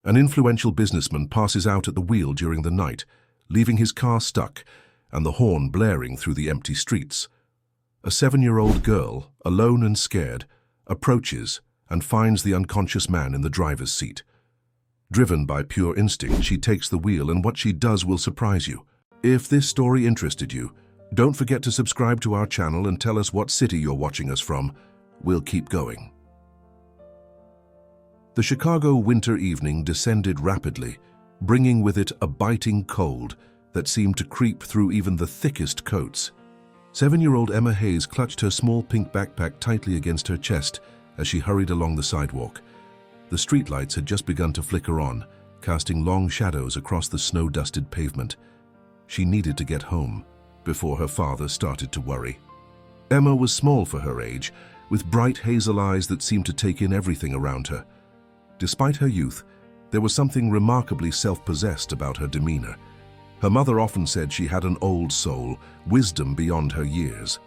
An influential businessman passes out at the wheel during the night, leaving his car stuck and the horn blaring through the empty streets. A 7-year-old girl, alone and scared, approaches and finds the unconscious man in the driver's seat. Driven by pure instinct, she takes the wheel, and what she does will surprise you. If this story interested you, don't forget to subscribe to our channel and tell us what city you're watching us from. We'll keep going. The Chicago winter evening descended rapidly, bringing with it a biting cold that seemed to creep through even the thickest coats. 7-year-old Emma Hayes clutched her small pink backpack tightly against her chest as she hurried along the sidewalk. The streetlights had just begun to flicker on, casting long shadows across the snow-dusted pavement. She needed to get home before her father started to worry. Emma was small for her age, with bright hazel eyes that seemed to take in everything around her. Despite her youth, there was something remarkably self-possessed about her demeanor. Her mother often said she had an old soul, wisdom beyond her years.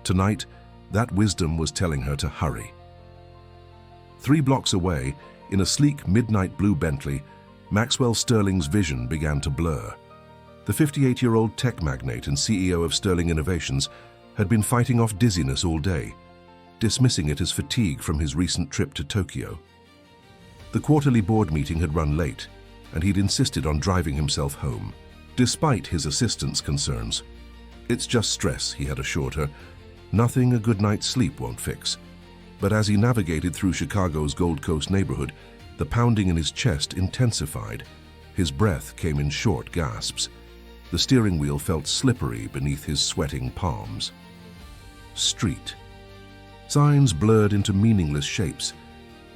Tonight, that wisdom was telling her to hurry. 3 blocks away, in a sleek midnight blue Bentley, Maxwell Sterling's vision began to blur. The 58-year-old tech magnate and CEO of Sterling Innovations had been fighting off dizziness all day, dismissing it as fatigue from his recent trip to Tokyo. The quarterly board meeting had run late, and he'd insisted on driving himself home, despite his assistant's concerns. "It's just stress," he had assured her. "Nothing a good night's sleep won't fix." But as he navigated through Chicago's Gold Coast neighborhood, the pounding in his chest intensified. His breath came in short gasps. The steering wheel felt slippery beneath his sweating palms. Street. Signs blurred into meaningless shapes.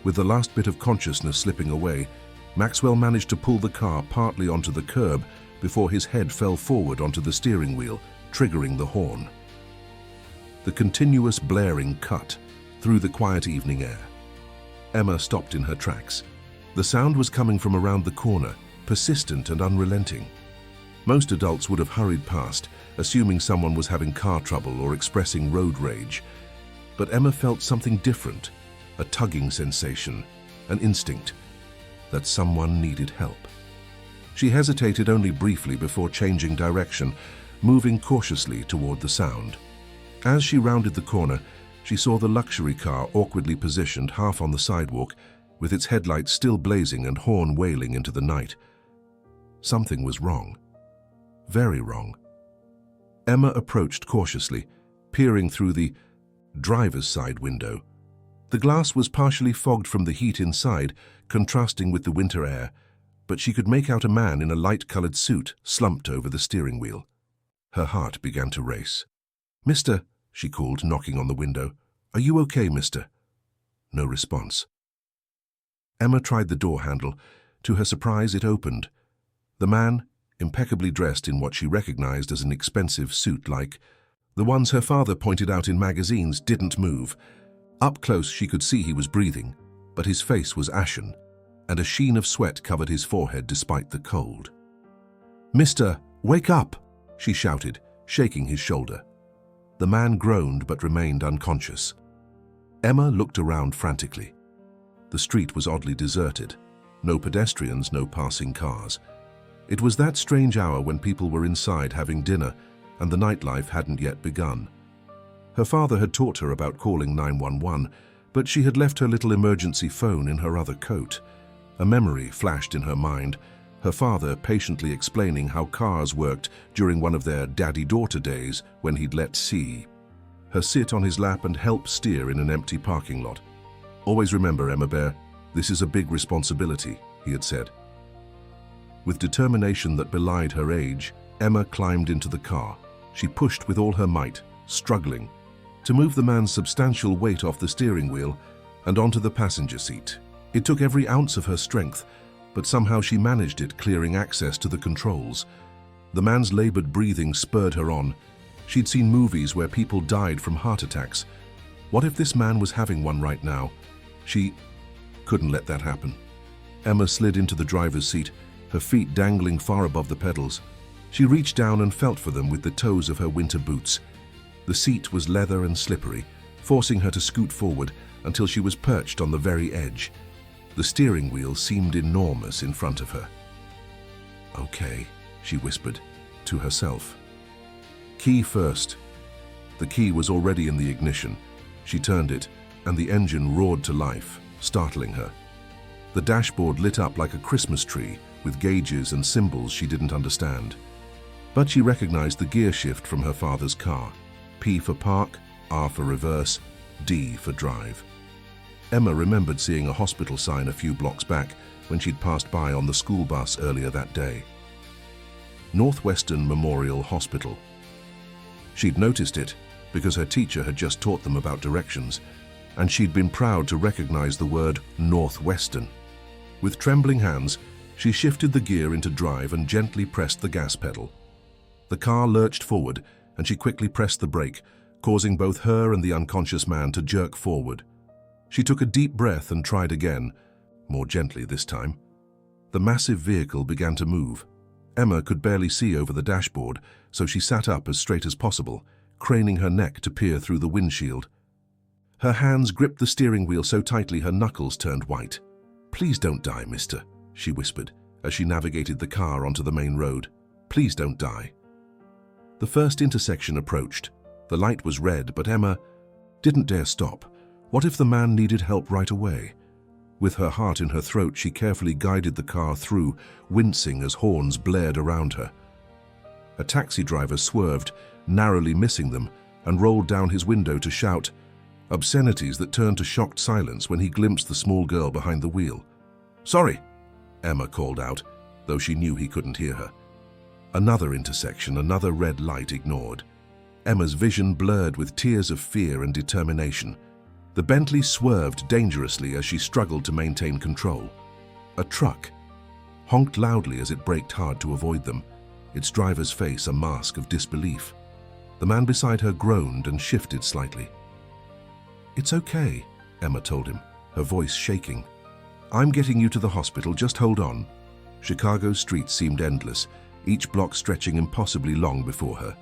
With the last bit of consciousness slipping away, Maxwell managed to pull the car partly onto the curb before his head fell forward onto the steering wheel, triggering the horn. The continuous blaring cut through the quiet evening air. Emma stopped in her tracks. The sound was coming from around the corner, persistent and unrelenting. Most adults would have hurried past, assuming someone was having car trouble or expressing road rage. But Emma felt something different, a tugging sensation, an instinct that someone needed help. She hesitated only briefly before changing direction, moving cautiously toward the sound. As she rounded the corner, she saw the luxury car awkwardly positioned half on the sidewalk, with its headlights still blazing and horn wailing into the night. Something was wrong. Very wrong. Emma approached cautiously, peering through the driver's side window. The glass was partially fogged from the heat inside, contrasting with the winter air, but she could make out a man in a light-colored suit slumped over the steering wheel. Her heart began to race. "Mister," she called, knocking on the window. "Are you okay, mister?" No response. Emma tried the door handle. To her surprise, it opened. The man, impeccably dressed in what she recognized as an expensive suit like the ones her father pointed out in magazines, didn't move. Up close, she could see he was breathing, but his face was ashen, and a sheen of sweat covered his forehead despite the cold. "Mister, wake up!" she shouted, shaking his shoulder. The man groaned but remained unconscious. Emma looked around frantically. The street was oddly deserted. No pedestrians, no passing cars. It was that strange hour when people were inside having dinner and the nightlife hadn't yet begun. Her father had taught her about calling 911, but she had left her little emergency phone in her other coat. A memory flashed in her mind, her father patiently explaining how cars worked during one of their daddy-daughter days when he'd let her sit on his lap and help steer in an empty parking lot. "Always remember, Emma Bear, this is a big responsibility," he had said. With determination that belied her age, Emma climbed into the car. She pushed with all her might, struggling to move the man's substantial weight off the steering wheel and onto the passenger seat. It took every ounce of her strength, but somehow she managed it, clearing access to the controls. The man's labored breathing spurred her on. She'd seen movies where people died from heart attacks. What if this man was having one right now? She couldn't let that happen. Emma slid into the driver's seat, her feet dangling far above the pedals. She reached down and felt for them with the toes of her winter boots. The seat was leather and slippery, forcing her to scoot forward until she was perched on the very edge. The steering wheel seemed enormous in front of her. "Okay," she whispered, to herself. "Key first." The key was already in the ignition. She turned it, and the engine roared to life, startling her. The dashboard lit up like a Christmas tree, with gauges and symbols she didn't understand. But she recognized the gear shift from her father's car. P for park, R for reverse, D for drive. Emma remembered seeing a hospital sign a few blocks back when she'd passed by on the school bus earlier that day. Northwestern Memorial Hospital. She'd noticed it because her teacher had just taught them about directions, and she'd been proud to recognize the word Northwestern. With trembling hands, she shifted the gear into drive and gently pressed the gas pedal. The car lurched forward, and she quickly pressed the brake, causing both her and the unconscious man to jerk forward. She took a deep breath and tried again, more gently this time. The massive vehicle began to move. Emma could barely see over the dashboard, so she sat up as straight as possible, craning her neck to peer through the windshield. Her hands gripped the steering wheel so tightly her knuckles turned white. "Please don't die, mister," she whispered as she navigated the car onto the main road. "Please don't die." The first intersection approached. The light was red, but Emma didn't dare stop. What if the man needed help right away? With her heart in her throat, she carefully guided the car through, wincing as horns blared around her. A taxi driver swerved, narrowly missing them, and rolled down his window to shout obscenities that turned to shocked silence when he glimpsed the small girl behind the wheel. "Sorry," Emma called out, though she knew he couldn't hear her. Another intersection, another red light ignored. Emma's vision blurred with tears of fear and determination. The Bentley swerved dangerously as she struggled to maintain control. A truck honked loudly as it braked hard to avoid them, its driver's face a mask of disbelief. The man beside her groaned and shifted slightly. "It's okay," Emma told him, her voice shaking. "I'm getting you to the hospital, just hold on." Chicago's streets seemed endless, each block stretching impossibly long before her.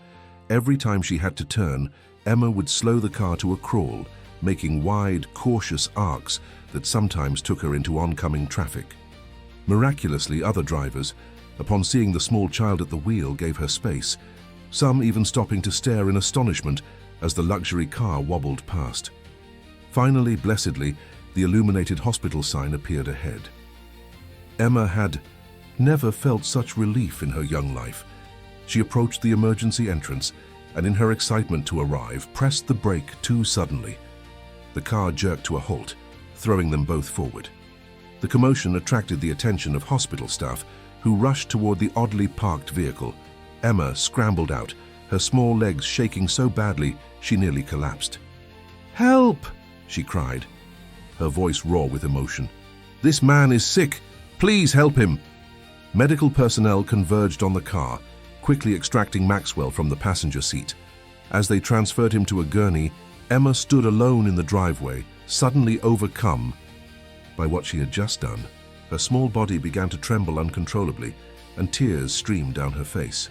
Every time she had to turn, Emma would slow the car to a crawl, making wide, cautious arcs that sometimes took her into oncoming traffic. Miraculously, other drivers, upon seeing the small child at the wheel, gave her space, some even stopping to stare in astonishment as the luxury car wobbled past. Finally, blessedly, the illuminated hospital sign appeared ahead. Emma had never felt such relief in her young life. She approached the emergency entrance and, in her excitement to arrive, pressed the brake too suddenly. The car jerked to a halt, throwing them both forward. The commotion attracted the attention of hospital staff, who rushed toward the oddly parked vehicle. Emma scrambled out, her small legs shaking so badly she nearly collapsed. "Help!" she cried, her voice raw with emotion. "This man is sick! Please help him!" Medical personnel converged on the car, quickly extracting Maxwell from the passenger seat. As they transferred him to a gurney, Emma stood alone in the driveway, suddenly overcome by what she had just done. Her small body began to tremble uncontrollably, and tears streamed down her face.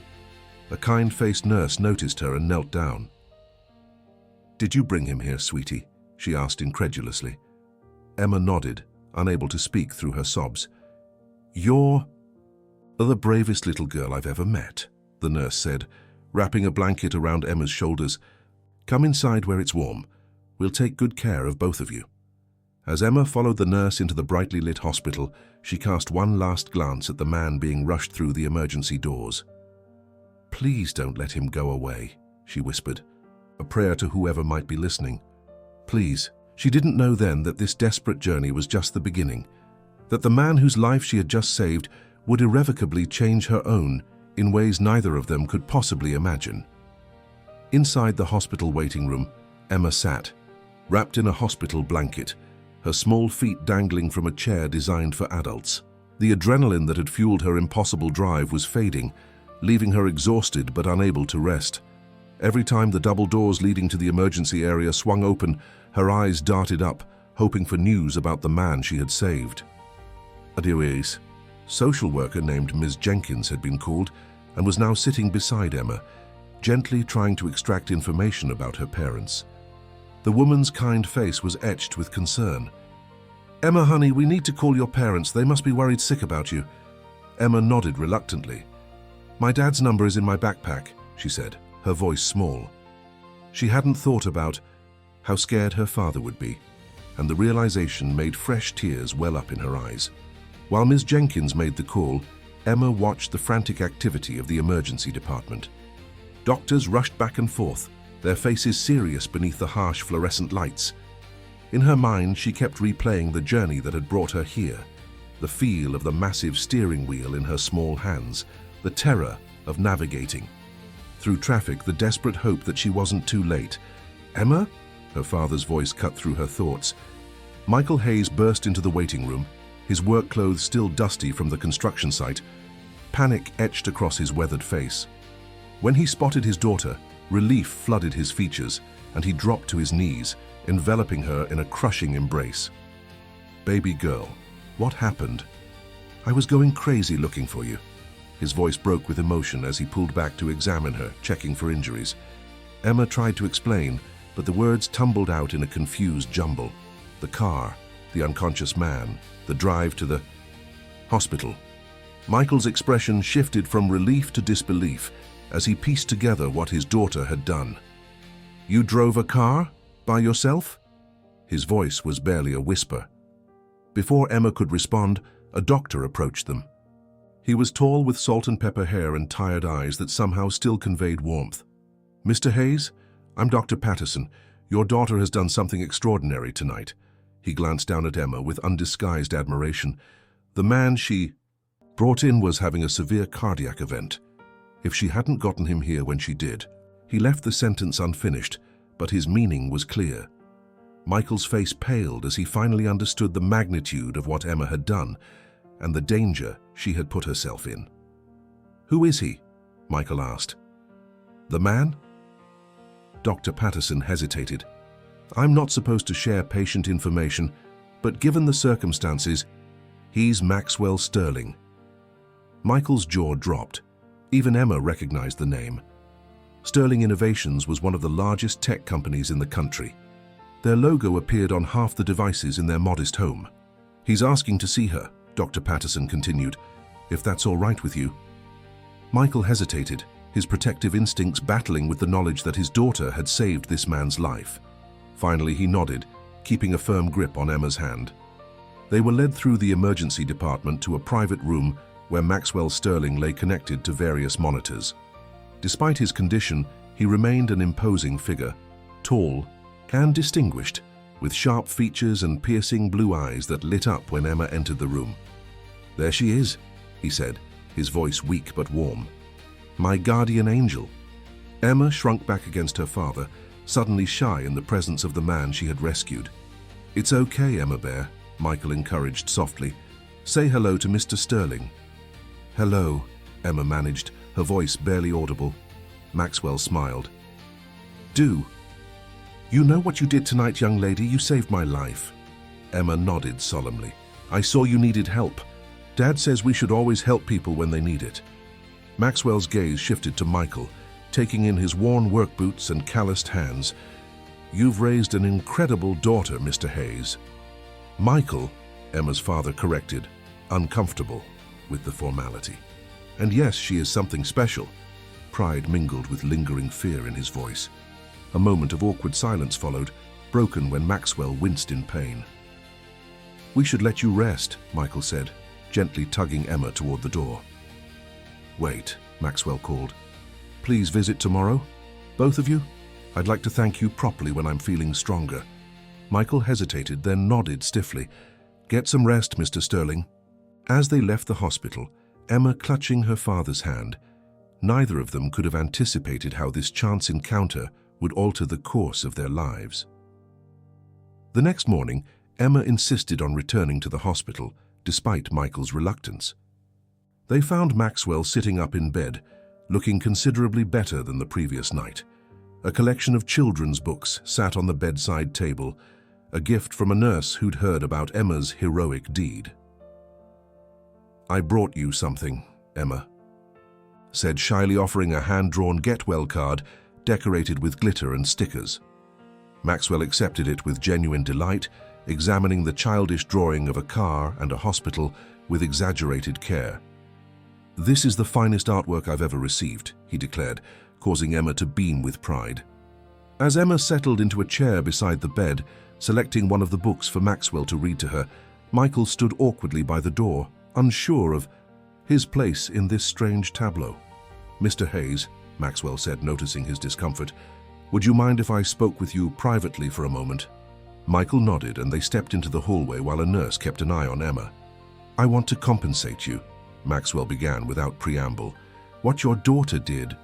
A kind-faced nurse noticed her and knelt down. "Did you bring him here, sweetie?" she asked incredulously. Emma nodded, unable to speak through her sobs. "You're the bravest little girl I've ever met," the nurse said, wrapping a blanket around Emma's shoulders. "Come inside where it's warm. We'll take good care of both of you." As Emma followed the nurse into the brightly lit hospital, she cast one last glance at the man being rushed through the emergency doors. "Please don't let him go away," she whispered, a prayer to whoever might be listening. Please. She didn't know then that this desperate journey was just the beginning, that the man whose life she had just saved would irrevocably change her own in ways neither of them could possibly imagine. Inside the hospital waiting room, Emma sat, wrapped in a hospital blanket, her small feet dangling from a chair designed for adults. The adrenaline that had fueled her impossible drive was fading, leaving her exhausted but unable to rest. Every time the double doors leading to the emergency area swung open, her eyes darted up, hoping for news about the man she had saved. A social worker named Ms. Jenkins had been called and was now sitting beside Emma, gently trying to extract information about her parents. The woman's kind face was etched with concern. Emma, honey, we need to call your parents. They must be worried sick about you. Emma nodded reluctantly. My dad's number is in my backpack, she said, her voice small. She hadn't thought about how scared her father would be, and the realization made fresh tears well up in her eyes. While Ms. Jenkins made the call, Emma watched the frantic activity of the emergency department. Doctors rushed back and forth, their faces serious beneath the harsh fluorescent lights. In her mind, she kept replaying the journey that had brought her here, the feel of the massive steering wheel in her small hands, the terror of navigating. Through traffic, the desperate hope that she wasn't too late. Emma? Her father's voice cut through her thoughts. Michael Hayes burst into the waiting room, his work clothes still dusty from the construction site. Panic etched across his weathered face. When he spotted his daughter, relief flooded his features, and he dropped to his knees, enveloping her in a crushing embrace. Baby girl, what happened? I was going crazy looking for you. His voice broke with emotion as he pulled back to examine her, checking for injuries. Emma tried to explain, but the words tumbled out in a confused jumble. The car, the unconscious man, the drive to the hospital. Michael's expression shifted from relief to disbelief as he pieced together what his daughter had done. You drove a car? By yourself? His voice was barely a whisper. Before Emma could respond, a doctor approached them. He was tall with salt and pepper hair and tired eyes that somehow still conveyed warmth. Mr. Hayes, I'm Dr. Patterson. Your daughter has done something extraordinary tonight. He glanced down at Emma with undisguised admiration. The man she brought in was having a severe cardiac event. If she hadn't gotten him here when she did, he left the sentence unfinished, but his meaning was clear. Michael's face paled as he finally understood the magnitude of what Emma had done and the danger she had put herself in. Who is he? Michael asked. The man? Dr. Patterson hesitated. I'm not supposed to share patient information, but given the circumstances, he's Maxwell Sterling. Michael's jaw dropped. Even Emma recognized the name. Sterling Innovations was one of the largest tech companies in the country. Their logo appeared on half the devices in their modest home. He's asking to see her, Dr. Patterson continued, if that's all right with you. Michael hesitated, his protective instincts battling with the knowledge that his daughter had saved this man's life. Finally, he nodded, keeping a firm grip on Emma's hand. They were led through the emergency department to a private room where Maxwell Sterling lay connected to various monitors. Despite his condition, he remained an imposing figure, tall and distinguished, with sharp features and piercing blue eyes that lit up when Emma entered the room. There she is, he said, his voice weak but warm. My guardian angel. Emma shrunk back against her father, suddenly shy in the presence of the man she had rescued. It's okay, Emma Bear, Michael encouraged softly. Say hello to Mr. Sterling. Hello, Emma managed, her voice barely audible. Maxwell smiled. Do. You know what you did tonight, young lady? You saved my life. Emma nodded solemnly. I saw you needed help. Dad says we should always help people when they need it. Maxwell's gaze shifted to Michael, taking in his worn work boots and calloused hands. You've raised an incredible daughter, Mr. Hayes. Michael, Emma's father corrected, uncomfortable with the formality. And yes, she is something special. Pride mingled with lingering fear in his voice. A moment of awkward silence followed, broken when Maxwell winced in pain. We should let you rest, Michael said, gently tugging Emma toward the door. Wait, Maxwell called. Please visit tomorrow? Both of you? I'd like to thank you properly when I'm feeling stronger. Michael hesitated, then nodded stiffly. Get some rest, Mr. Sterling. As they left the hospital, Emma clutching her father's hand, neither of them could have anticipated how this chance encounter would alter the course of their lives. The next morning, Emma insisted on returning to the hospital, despite Michael's reluctance. They found Maxwell sitting up in bed, looking considerably better than the previous night. A collection of children's books sat on the bedside table, a gift from a nurse who'd heard about Emma's heroic deed. I brought you something, Emma said, shyly offering a hand-drawn get-well card decorated with glitter and stickers. Maxwell accepted it with genuine delight, examining the childish drawing of a car and a hospital with exaggerated care. "This is the finest artwork I've ever received," he declared, causing Emma to beam with pride. As Emma settled into a chair beside the bed, selecting one of the books for Maxwell to read to her, Michael stood awkwardly by the door, unsure of his place in this strange tableau. "Mr. Hayes," Maxwell said, noticing his discomfort, "would you mind if I spoke with you privately for a moment?" Michael nodded, and they stepped into the hallway while a nurse kept an eye on Emma. "I want to compensate you," Maxwell began without preamble. "What your daughter did—"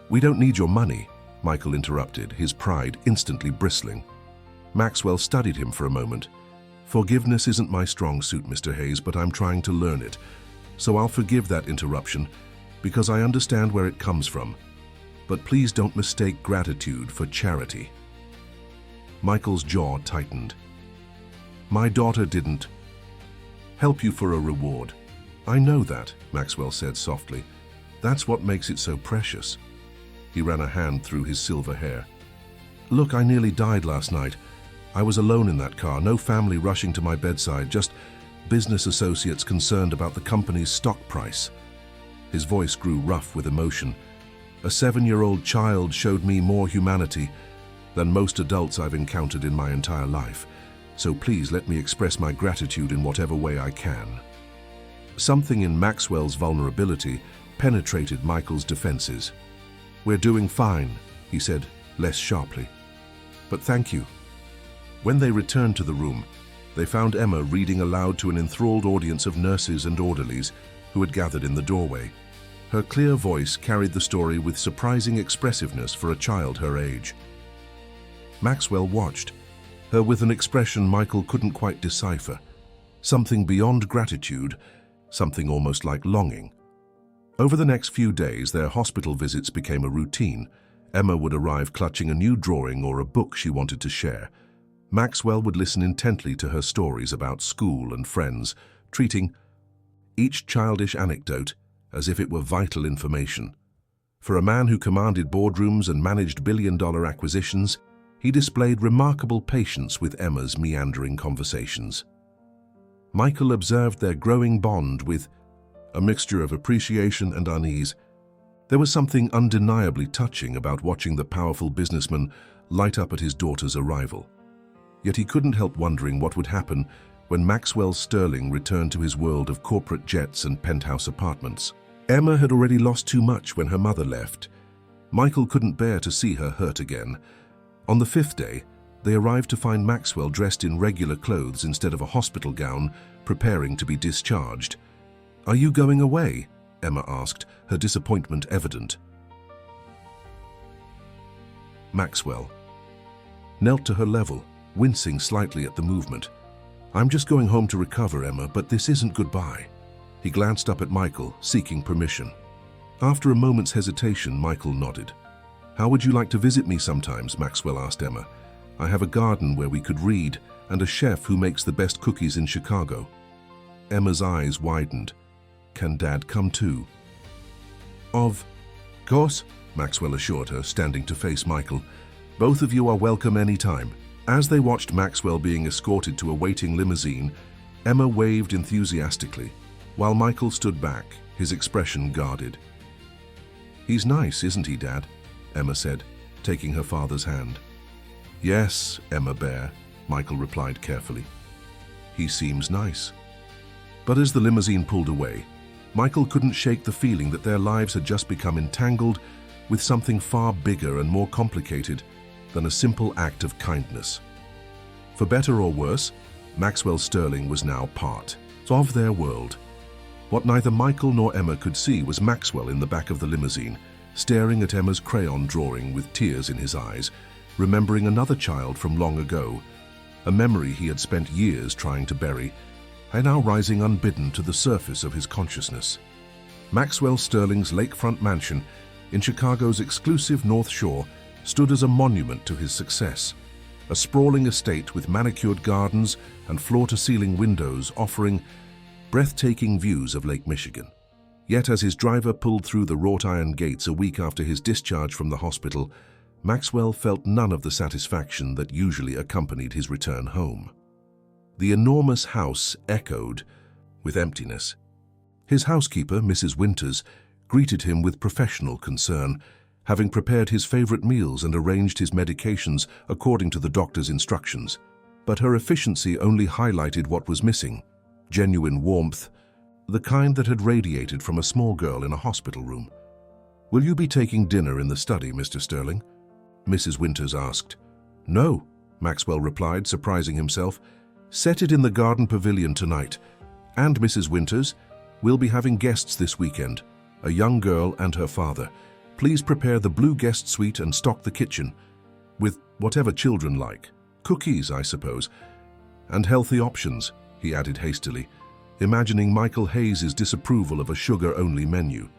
"We don't need your money," Michael interrupted, his pride instantly bristling. Maxwell studied him for a moment. "Forgiveness isn't my strong suit, Mr. Hayes, but I'm trying to learn it. So I'll forgive that interruption, because I understand where it comes from. But please don't mistake gratitude for charity." Michael's jaw tightened. "My daughter didn't help you for a reward." "I know that," Maxwell said softly. "That's what makes it so precious." He ran a hand through his silver hair. "Look, I nearly died last night. I was alone in that car, no family rushing to my bedside, just business associates concerned about the company's stock price." His voice grew rough with emotion. "A 7-year-old child showed me more humanity than most adults I've encountered in my entire life. So please let me express my gratitude in whatever way I can." Something in Maxwell's vulnerability penetrated Michael's defenses. "We're doing fine," he said, less sharply. "But thank you." When they returned to the room, they found Emma reading aloud to an enthralled audience of nurses and orderlies who had gathered in the doorway. Her clear voice carried the story with surprising expressiveness for a child her age. Maxwell watched, her with an expression Michael couldn't quite decipher. Something beyond gratitude, something almost like longing. Over the next few days, their hospital visits became a routine. Emma would arrive clutching a new drawing or a book she wanted to share. Maxwell would listen intently to her stories about school and friends, treating each childish anecdote as if it were vital information. For a man who commanded boardrooms and managed billion-dollar acquisitions, he displayed remarkable patience with Emma's meandering conversations. Michael observed their growing bond with a mixture of appreciation and unease. There was something undeniably touching about watching the powerful businessman light up at his daughter's arrival. Yet he couldn't help wondering what would happen when Maxwell Sterling returned to his world of corporate jets and penthouse apartments. Emma had already lost too much when her mother left. Michael couldn't bear to see her hurt again. On the 5th day, they arrived to find Maxwell dressed in regular clothes instead of a hospital gown, preparing to be discharged. "Are you going away?" Emma asked, her disappointment evident. Maxwell knelt to her level, wincing slightly at the movement. "I'm just going home to recover, Emma, but this isn't goodbye." He glanced up at Michael, seeking permission. After a moment's hesitation, Michael nodded. "How would you like to visit me sometimes?" Maxwell asked Emma. "I have a garden where we could read, and a chef who makes the best cookies in Chicago." Emma's eyes widened. "Can Dad come too?" "Of course," Maxwell assured her, standing to face Michael. "Both of you are welcome anytime." As they watched Maxwell being escorted to a waiting limousine, Emma waved enthusiastically, while Michael stood back, his expression guarded. "He's nice, isn't he, Dad?" Emma said, taking her father's hand. "Yes, Emma Bear," Michael replied carefully. "He seems nice." But as the limousine pulled away, Michael couldn't shake the feeling that their lives had just become entangled with something far bigger and more complicated than a simple act of kindness. For better or worse, Maxwell Sterling was now part of their world. What neither Michael nor Emma could see was Maxwell in the back of the limousine, staring at Emma's crayon drawing with tears in his eyes, remembering another child from long ago, a memory he had spent years trying to bury, and now rising unbidden to the surface of his consciousness. Maxwell Sterling's lakefront mansion in Chicago's exclusive North Shore stood as a monument to his success, a sprawling estate with manicured gardens and floor-to-ceiling windows offering breathtaking views of Lake Michigan. Yet as his driver pulled through the wrought iron gates a week after his discharge from the hospital, Maxwell felt none of the satisfaction that usually accompanied his return home. The enormous house echoed with emptiness. His housekeeper, Mrs. Winters, greeted him with professional concern, having prepared his favorite meals and arranged his medications according to the doctor's instructions. But her efficiency only highlighted what was missing: genuine warmth, the kind that had radiated from a small girl in a hospital room. "Will you be taking dinner in the study, Mr. Sterling?" Mrs. Winters asked. "No," Maxwell replied, surprising himself. "Set it in the garden pavilion tonight. And, Mrs. Winters, we'll be having guests this weekend, a young girl and her father. Please prepare the blue guest suite and stock the kitchen with whatever children like. Cookies, I suppose. And healthy options," he added hastily, imagining Michael Hayes' disapproval of a sugar-only menu.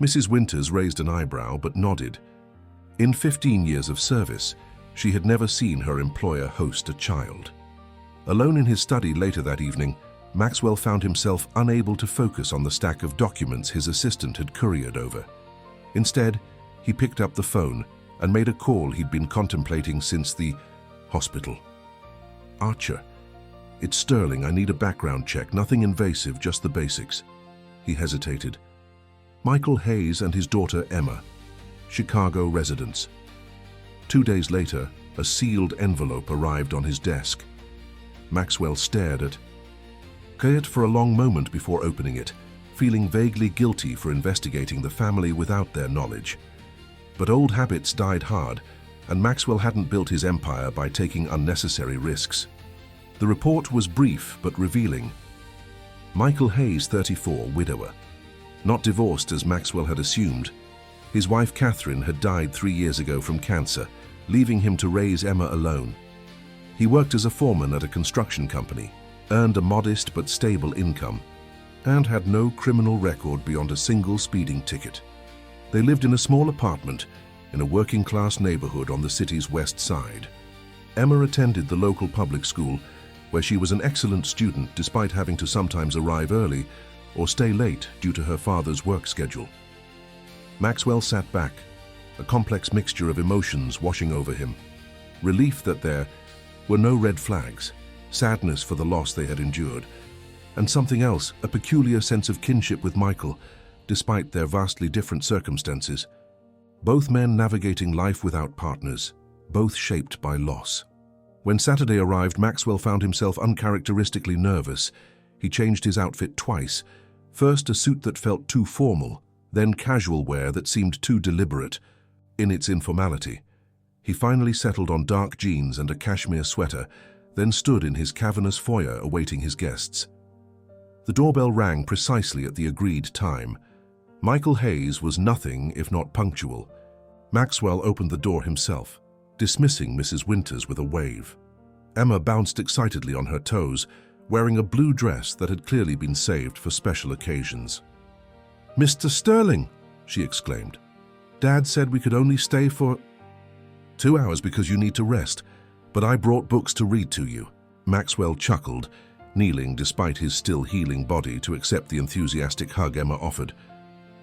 Mrs. Winters raised an eyebrow but nodded. In 15 years of service, she had never seen her employer host a child. Alone in his study later that evening, Maxwell found himself unable to focus on the stack of documents his assistant had couriered over. Instead, he picked up the phone and made a call he'd been contemplating since the hospital. "Archer, it's Sterling. I need a background check. Nothing invasive, just the basics." He hesitated. "Michael Hayes and his daughter Emma, Chicago residents." 2 days later, a sealed envelope arrived on his desk. Maxwell stared at it for a long moment before opening it, feeling vaguely guilty for investigating the family without their knowledge. But old habits died hard, and Maxwell hadn't built his empire by taking unnecessary risks. The report was brief but revealing. Michael Hayes, 34, widower. Not divorced as Maxwell had assumed. His wife Catherine had died 3 years ago from cancer, leaving him to raise Emma alone. He worked as a foreman at a construction company, earned a modest but stable income, and had no criminal record beyond a single speeding ticket. They lived in a small apartment in a working-class neighborhood on the city's west side. Emma attended the local public school, where she was an excellent student despite having to sometimes arrive early or stay late due to her father's work schedule. Maxwell sat back, a complex mixture of emotions washing over him. Relief that there were no red flags, sadness for the loss they had endured, and something else, a peculiar sense of kinship with Michael, despite their vastly different circumstances. Both men navigating life without partners, both shaped by loss. When Saturday arrived, Maxwell found himself uncharacteristically nervous. He changed his outfit twice, first a suit that felt too formal, then casual wear that seemed too deliberate in its informality. He finally settled on dark jeans and a cashmere sweater, then stood in his cavernous foyer awaiting his guests. The doorbell rang precisely at the agreed time. Michael Hayes was nothing if not punctual. Maxwell opened the door himself, dismissing Mrs. Winters with a wave. Emma bounced excitedly on her toes, wearing a blue dress that had clearly been saved for special occasions. "Mr. Sterling," she exclaimed. "Dad said we could only stay for 2 hours because you need to rest, but I brought books to read to you." Maxwell chuckled, kneeling despite his still healing body to accept the enthusiastic hug Emma offered.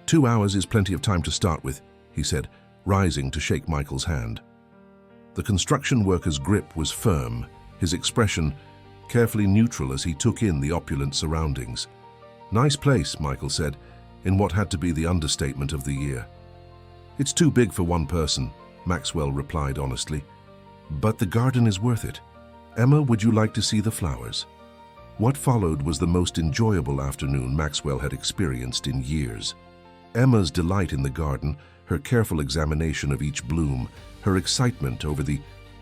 2 hours is plenty of time to start with," he said, rising to shake Michael's hand. The construction worker's grip was firm, his expression carefully neutral as he took in the opulent surroundings. "Nice place," Michael said, in what had to be the understatement of the year. "It's too big for one person," Maxwell replied honestly. "But the garden is worth it. Emma, would you like to see the flowers?" What followed was the most enjoyable afternoon Maxwell had experienced in years. Emma's delight in the garden, her careful examination of each bloom, her excitement over the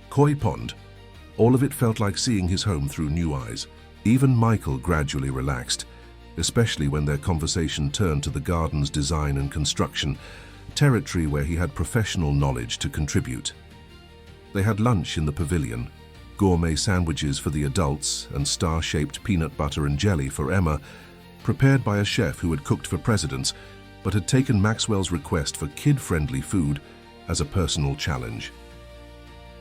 koi pond, all of it felt like seeing his home through new eyes. Even Michael gradually relaxed, especially when their conversation turned to the garden's design and construction, territory where he had professional knowledge to contribute. They had lunch in the pavilion, gourmet sandwiches for the adults and star-shaped peanut butter and jelly for Emma, prepared by a chef who had cooked for presidents, but had taken Maxwell's request for kid-friendly food as a personal challenge.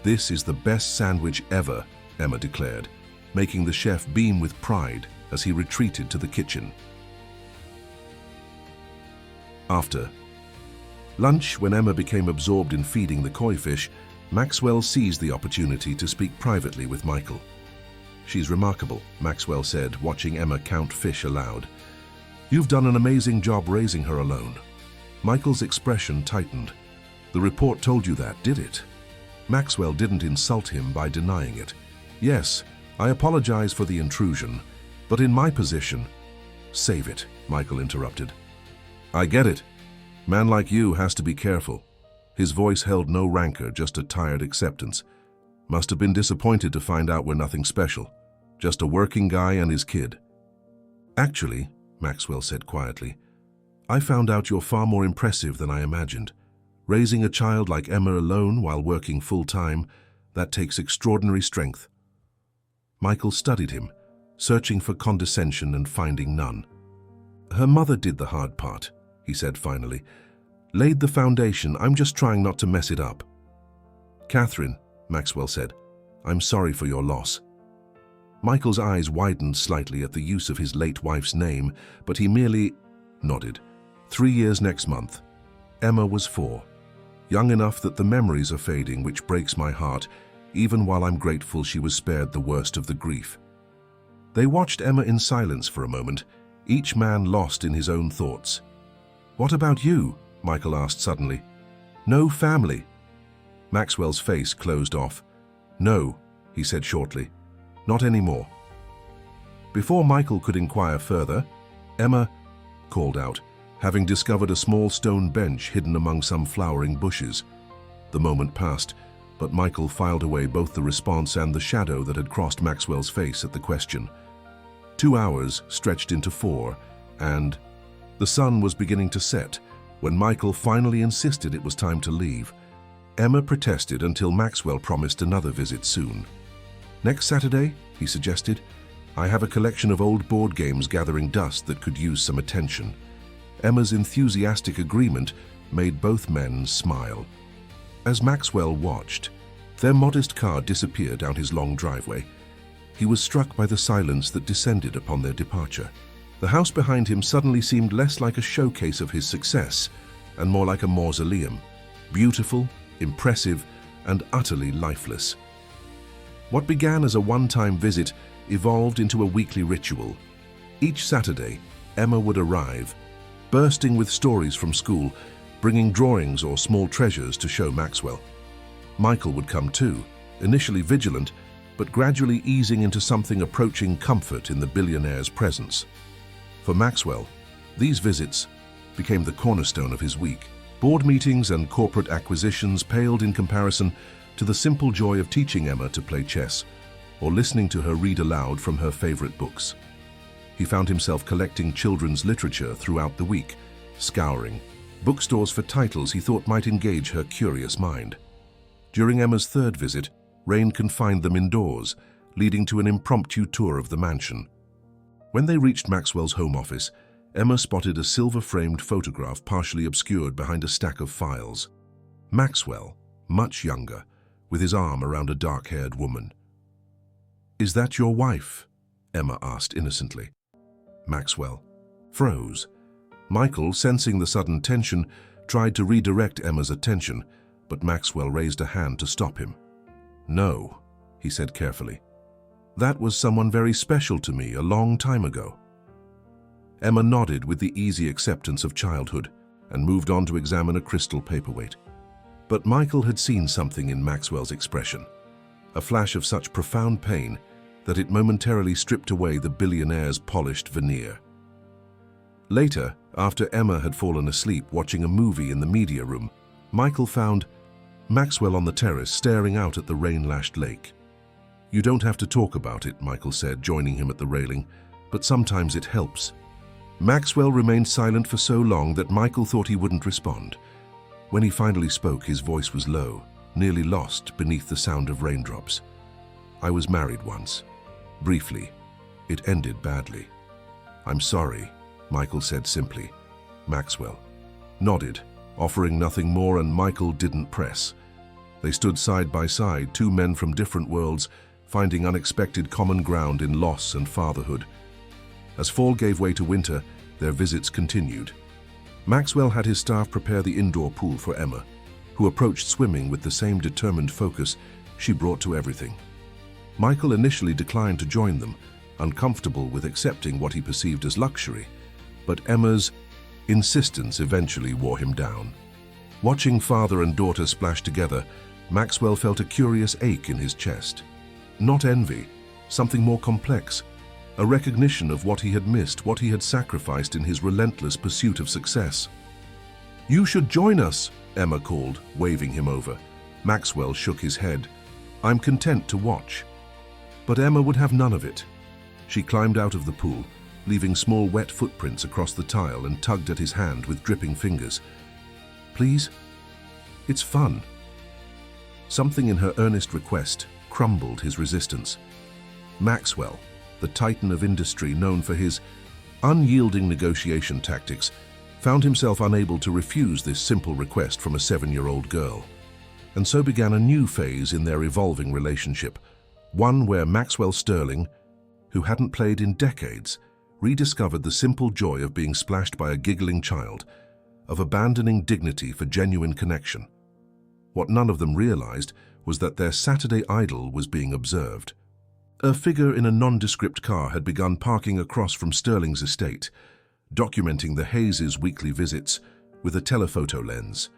"This is the best sandwich ever," Emma declared, making the chef beam with pride as he retreated to the kitchen. After Lunch, when Emma became absorbed in feeding the koi fish, Maxwell seized the opportunity to speak privately with Michael. "She's remarkable," Maxwell said, watching Emma count fish aloud. "You've done an amazing job raising her alone." Michael's expression tightened. "The report told you that, did it?" Maxwell didn't insult him by denying it. "Yes, I apologize for the intrusion, but in my position—" "Save it," Michael interrupted. "I get it. Man like you has to be careful." His voice held no rancor, just a tired acceptance. "Must have been disappointed to find out we're nothing special. Just a working guy and his kid." "Actually," Maxwell said quietly, "I found out you're far more impressive than I imagined. Raising a child like Emma alone while working full-time, that takes extraordinary strength." Michael studied him, searching for condescension and finding none. "Her mother did the hard part," he said finally. "Laid the foundation, I'm just trying not to mess it up." "Catherine," Maxwell said, "I'm sorry for your loss." Michael's eyes widened slightly at the use of his late wife's name, but he merely nodded. 3 years next month. Emma was 4. Young enough that the memories are fading, which breaks my heart, even while I'm grateful she was spared the worst of the grief. They watched Emma in silence for a moment, each man lost in his own thoughts. "What about you?" Michael asked suddenly. "No family?" Maxwell's face closed off. "No," he said shortly. "Not anymore." Before Michael could inquire further, Emma called out, having discovered a small stone bench hidden among some flowering bushes. The moment passed, but Michael filed away both the response and the shadow that had crossed Maxwell's face at the question. 2 hours stretched into 4, and the sun was beginning to set when Michael finally insisted it was time to leave. Emma protested until Maxwell promised another visit soon. "Next Saturday," he suggested. "I have a collection of old board games gathering dust that could use some attention." Emma's enthusiastic agreement made both men smile. As Maxwell watched, their modest car disappeared down his long driveway. He was struck by the silence that descended upon their departure. The house behind him suddenly seemed less like a showcase of his success and more like a mausoleum, beautiful, impressive, and utterly lifeless. What began as a one-time visit evolved into a weekly ritual. Each Saturday, Emma would arrive, bursting with stories from school, bringing drawings or small treasures to show Maxwell. Michael would come too, initially vigilant, but gradually easing into something approaching comfort in the billionaire's presence. For Maxwell, these visits became the cornerstone of his week. Board meetings and corporate acquisitions paled in comparison to the simple joy of teaching Emma to play chess or listening to her read aloud from her favorite books. He found himself collecting children's literature throughout the week, scouring bookstores for titles he thought might engage her curious mind. During Emma's 3rd visit, rain confined them indoors, leading to an impromptu tour of the mansion. When they reached Maxwell's home office, Emma spotted a silver-framed photograph partially obscured behind a stack of files. Maxwell, much younger, with his arm around a dark-haired woman. "Is that your wife?" Emma asked innocently. Maxwell froze. Michael, sensing the sudden tension, tried to redirect Emma's attention, but Maxwell raised a hand to stop him. "No," he said carefully. "That was someone very special to me a long time ago." Emma nodded with the easy acceptance of childhood and moved on to examine a crystal paperweight. But Michael had seen something in Maxwell's expression, a flash of such profound pain that it momentarily stripped away the billionaire's polished veneer. Later, after Emma had fallen asleep watching a movie in the media room, Michael found Maxwell on the terrace staring out at the rain-lashed lake. "You don't have to talk about it," Michael said, joining him at the railing, "but sometimes it helps." Maxwell remained silent for so long that Michael thought he wouldn't respond. When he finally spoke, his voice was low, nearly lost beneath the sound of raindrops. "I was married once. Briefly. It ended badly." "I'm sorry," Michael said simply. Maxwell nodded, offering nothing more, and Michael didn't press. They stood side by side, two men from different worlds, finding unexpected common ground in loss and fatherhood. As fall gave way to winter, their visits continued. Maxwell had his staff prepare the indoor pool for Emma, who approached swimming with the same determined focus she brought to everything. Michael initially declined to join them, uncomfortable with accepting what he perceived as luxury, but Emma's insistence eventually wore him down. Watching father and daughter splash together, Maxwell felt a curious ache in his chest. Not envy, something more complex, a recognition of what he had missed, what he had sacrificed in his relentless pursuit of success. "You should join us," Emma called, waving him over. Maxwell shook his head. "I'm content to watch." But Emma would have none of it. She climbed out of the pool, leaving small wet footprints across the tile, and tugged at his hand with dripping fingers. "Please? It's fun." Something in her earnest request crumbled his resistance. Maxwell, the titan of industry known for his unyielding negotiation tactics, found himself unable to refuse this simple request from a 7-year-old girl. And so began a new phase in their evolving relationship, one where Maxwell Sterling, who hadn't played in decades, rediscovered the simple joy of being splashed by a giggling child, of abandoning dignity for genuine connection. What none of them realized was that their Saturday idyll was being observed. A figure in a nondescript car had begun parking across from Sterling's estate, documenting the Hayes' weekly visits with a telephoto lens.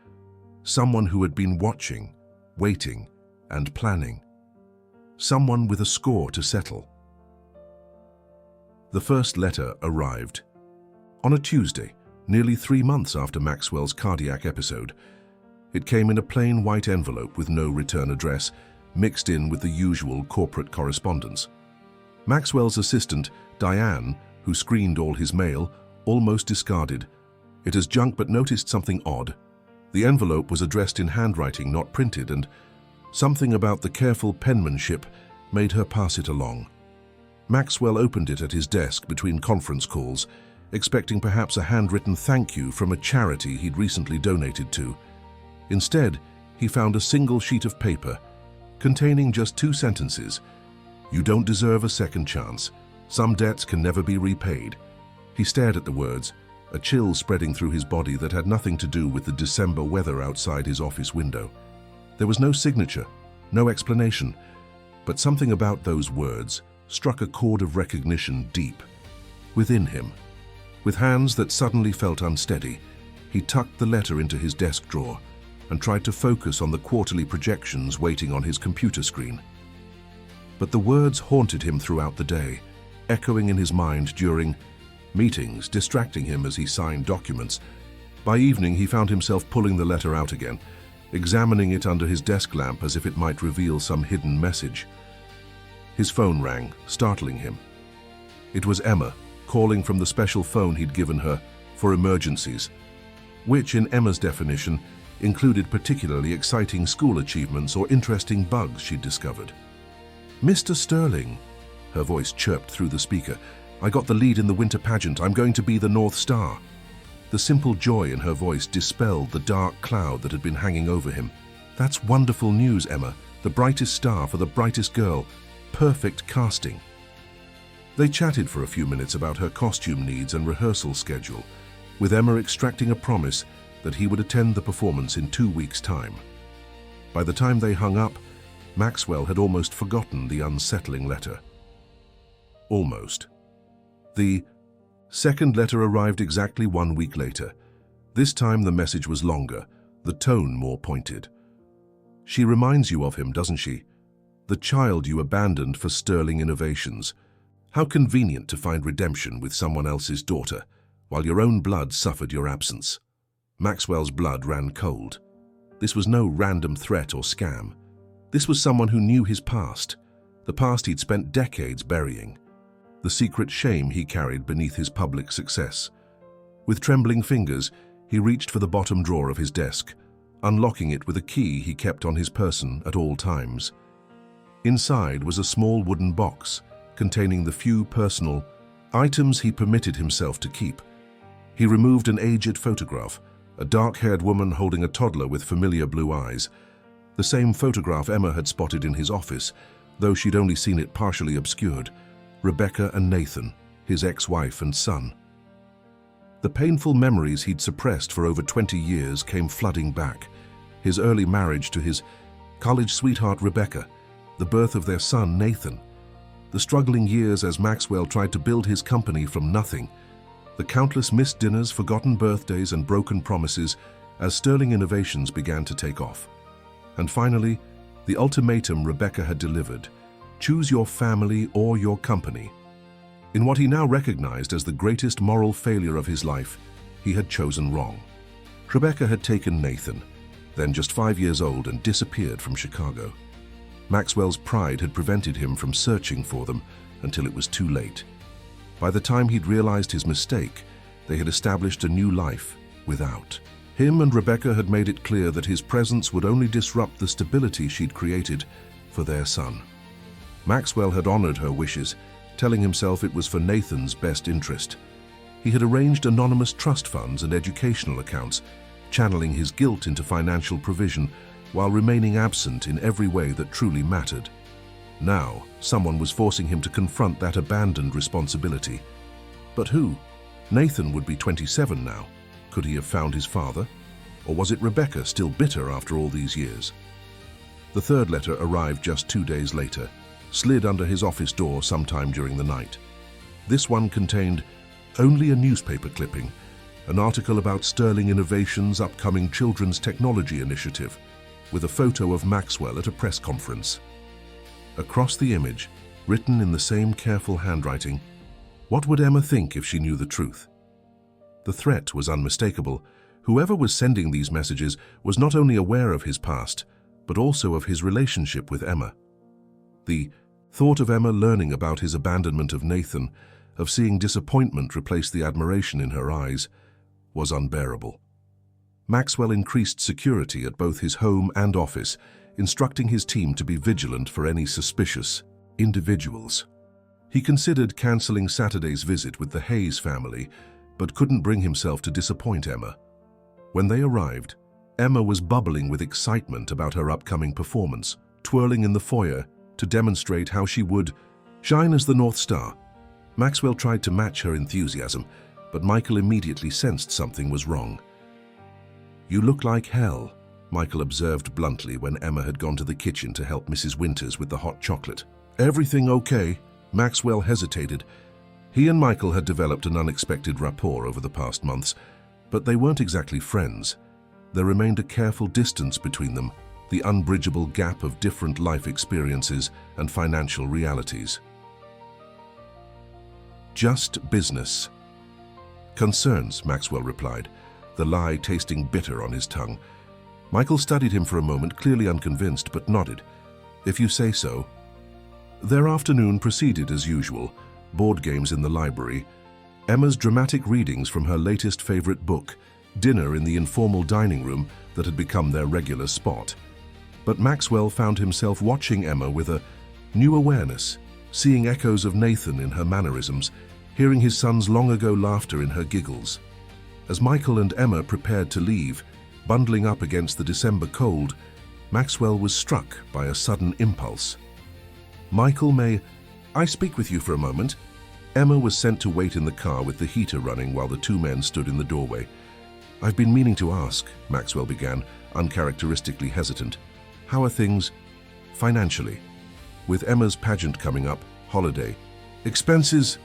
Someone who had been watching, waiting, and planning. Someone with a score to settle. The first letter arrived. On a Tuesday, nearly 3 months after Maxwell's cardiac episode. It came in a plain white envelope with no return address, mixed in with the usual corporate correspondence. Maxwell's assistant, Diane, who screened all his mail, almost discarded it as junk but noticed something odd. The envelope was addressed in handwriting not printed, and something about the careful penmanship made her pass it along. Maxwell opened it at his desk between conference calls, expecting perhaps a handwritten thank you from a charity he'd recently donated to. Instead, he found a single sheet of paper containing just 2 sentences. "You don't deserve a second chance. Some debts can never be repaid." He stared at the words, a chill spreading through his body that had nothing to do with the December weather outside his office window. There was no signature, no explanation, but something about those words struck a chord of recognition deep within him. With hands that suddenly felt unsteady, he tucked the letter into his desk drawer and tried to focus on the quarterly projections waiting on his computer screen. But the words haunted him throughout the day, echoing in his mind during meetings, distracting him as he signed documents. By evening, he found himself pulling the letter out again, examining it under his desk lamp as if it might reveal some hidden message. His phone rang, startling him. It was Emma, calling from the special phone he'd given her for emergencies, which, in Emma's definition, included particularly exciting school achievements or interesting bugs she'd discovered. "Mr. Sterling," her voice chirped through the speaker, "I got the lead in the winter pageant. I'm going to be the North Star." The simple joy in her voice dispelled the dark cloud that had been hanging over him. "That's wonderful news, Emma. The brightest star for the brightest girl. Perfect casting." They chatted for a few minutes about her costume needs and rehearsal schedule, with Emma extracting a promise that he would attend the performance in 2 weeks' time. By the time they hung up, Maxwell had almost forgotten the unsettling letter. Almost. The second letter arrived exactly 1 week later. This time the message was longer, the tone more pointed. "She reminds you of him, doesn't she? The child you abandoned for Sterling Innovations. How convenient to find redemption with someone else's daughter, while your own blood suffered your absence." Maxwell's blood ran cold. This was no random threat or scam. This was someone who knew his past, the past he'd spent decades burying, the secret shame he carried beneath his public success. With trembling fingers, he reached for the bottom drawer of his desk, unlocking it with a key he kept on his person at all times. Inside was a small wooden box containing the few personal items he permitted himself to keep. He removed an aged photograph, a dark-haired woman holding a toddler with familiar blue eyes, the same photograph Emma had spotted in his office, though she'd only seen it partially obscured. Rebecca and Nathan, his ex-wife and son. The painful memories he'd suppressed for over 20 years came flooding back. His early marriage to his college sweetheart Rebecca, the birth of their son Nathan, the struggling years as Maxwell tried to build his company from nothing, the countless missed dinners, forgotten birthdays, and broken promises as Sterling Innovations began to take off. And finally, the ultimatum Rebecca had delivered: choose your family or your company. In what he now recognized as the greatest moral failure of his life, he had chosen wrong. Rebecca had taken Nathan, then just 5 years old, and disappeared from Chicago. Maxwell's pride had prevented him from searching for them until it was too late. By the time he'd realized his mistake, they had established a new life without. Him and Rebecca had made it clear that his presence would only disrupt the stability she'd created for their son. Maxwell had honored her wishes, telling himself it was for Nathan's best interest. He had arranged anonymous trust funds and educational accounts, channeling his guilt into financial provision while remaining absent in every way that truly mattered. Now, someone was forcing him to confront that abandoned responsibility. But who? Nathan would be 27 now. Could he have found his father? Or was it Rebecca, still bitter after all these years? The third letter arrived just 2 days later, slid under his office door sometime during the night. This one contained only a newspaper clipping, an article about Sterling Innovations' upcoming children's technology initiative, with a photo of Maxwell at a press conference. Across the image, written in the same careful handwriting, what would Emma think if she knew the truth? The threat was unmistakable. Whoever was sending these messages was not only aware of his past, but also of his relationship with Emma. The thought of Emma learning about his abandonment of Nathan, of seeing disappointment replace the admiration in her eyes, was unbearable. Maxwell increased security at both his home and office, instructing his team to be vigilant for any suspicious individuals. He considered canceling Saturday's visit with the Hayes family, but couldn't bring himself to disappoint Emma. When they arrived, Emma was bubbling with excitement about her upcoming performance, twirling in the foyer to demonstrate how she would shine as the North Star. Maxwell tried to match her enthusiasm, but Michael immediately sensed something was wrong. "You look like hell," Michael observed bluntly when Emma had gone to the kitchen to help Mrs. Winters with the hot chocolate. "Everything okay?" Maxwell hesitated. He and Michael had developed an unexpected rapport over the past months, but they weren't exactly friends. There remained a careful distance between them, the unbridgeable gap of different life experiences and financial realities. "Just business." "Concerns," Maxwell replied, the lie tasting bitter on his tongue. Michael studied him for a moment, clearly unconvinced, but nodded. "If you say so." Their afternoon proceeded as usual, board games in the library, Emma's dramatic readings from her latest favorite book, dinner in the informal dining room that had become their regular spot. But Maxwell found himself watching Emma with a new awareness, seeing echoes of Nathan in her mannerisms, hearing his son's long-ago laughter in her giggles. As Michael and Emma prepared to leave, bundling up against the December cold, Maxwell was struck by a sudden impulse. "Michael, may I speak with you for a moment?" Emma was sent to wait in the car with the heater running while the two men stood in the doorway. "I've been meaning to ask," Maxwell began, uncharacteristically hesitant. "How are things financially? With Emma's pageant coming up, holiday, expenses?"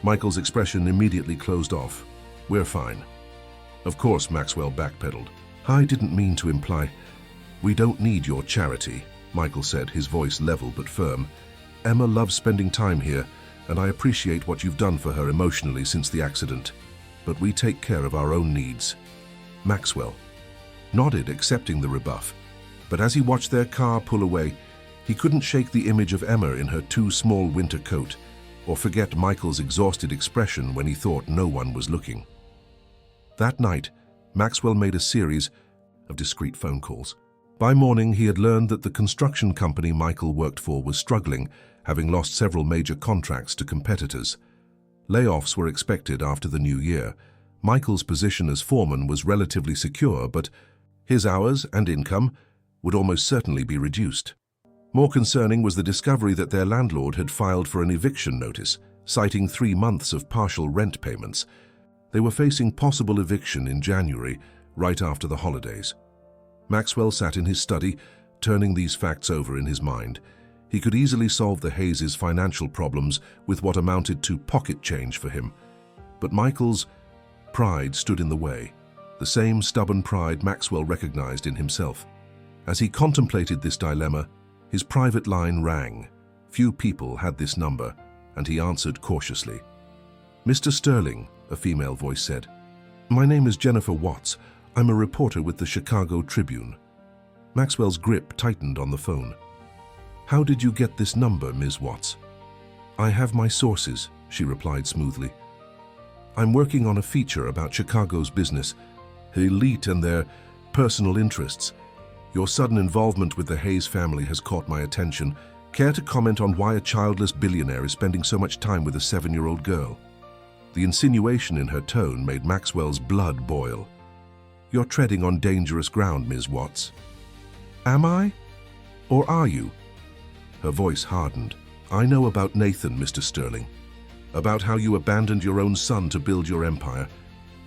Michael's expression immediately closed off. "We're fine." Of course, Maxwell backpedaled. "I didn't mean to imply. We don't need your charity," Michael said, his voice level but firm. "Emma loves spending time here, and I appreciate what you've done for her emotionally since the accident. But we take care of our own needs." Maxwell nodded, accepting the rebuff. But as he watched their car pull away, he couldn't shake the image of Emma in her too small winter coat, or forget Michael's exhausted expression when he thought no one was looking. That night, Maxwell made a series of discreet phone calls. By morning, he had learned that the construction company Michael worked for was struggling, having lost several major contracts to competitors. Layoffs were expected after the new year. Michael's position as foreman was relatively secure, but his hours and income would almost certainly be reduced. More concerning was the discovery that their landlord had filed for an eviction notice, citing 3 months of partial rent payments. They were facing possible eviction in January, right after the holidays. Maxwell sat in his study, turning these facts over in his mind. He could easily solve the Hayes' financial problems with what amounted to pocket change for him. But Michael's pride stood in the way, the same stubborn pride Maxwell recognized in himself. As he contemplated this dilemma, his private line rang. Few people had this number, and he answered cautiously. "Mr. Sterling," a female voice said. "My name is Jennifer Watts. I'm a reporter with the Chicago Tribune." Maxwell's grip tightened on the phone. "How did you get this number, Ms. Watts?" "I have my sources," she replied smoothly. "I'm working on a feature about Chicago's business, the elite and their personal interests. Your sudden involvement with the Hayes family has caught my attention. Care to comment on why a childless billionaire is spending so much time with a 7-year-old girl?" The insinuation in her tone made Maxwell's blood boil. "You're treading on dangerous ground, Ms. Watts." "Am I? Or are you?" Her voice hardened. "I know about Nathan, Mr. Sterling. About how you abandoned your own son to build your empire.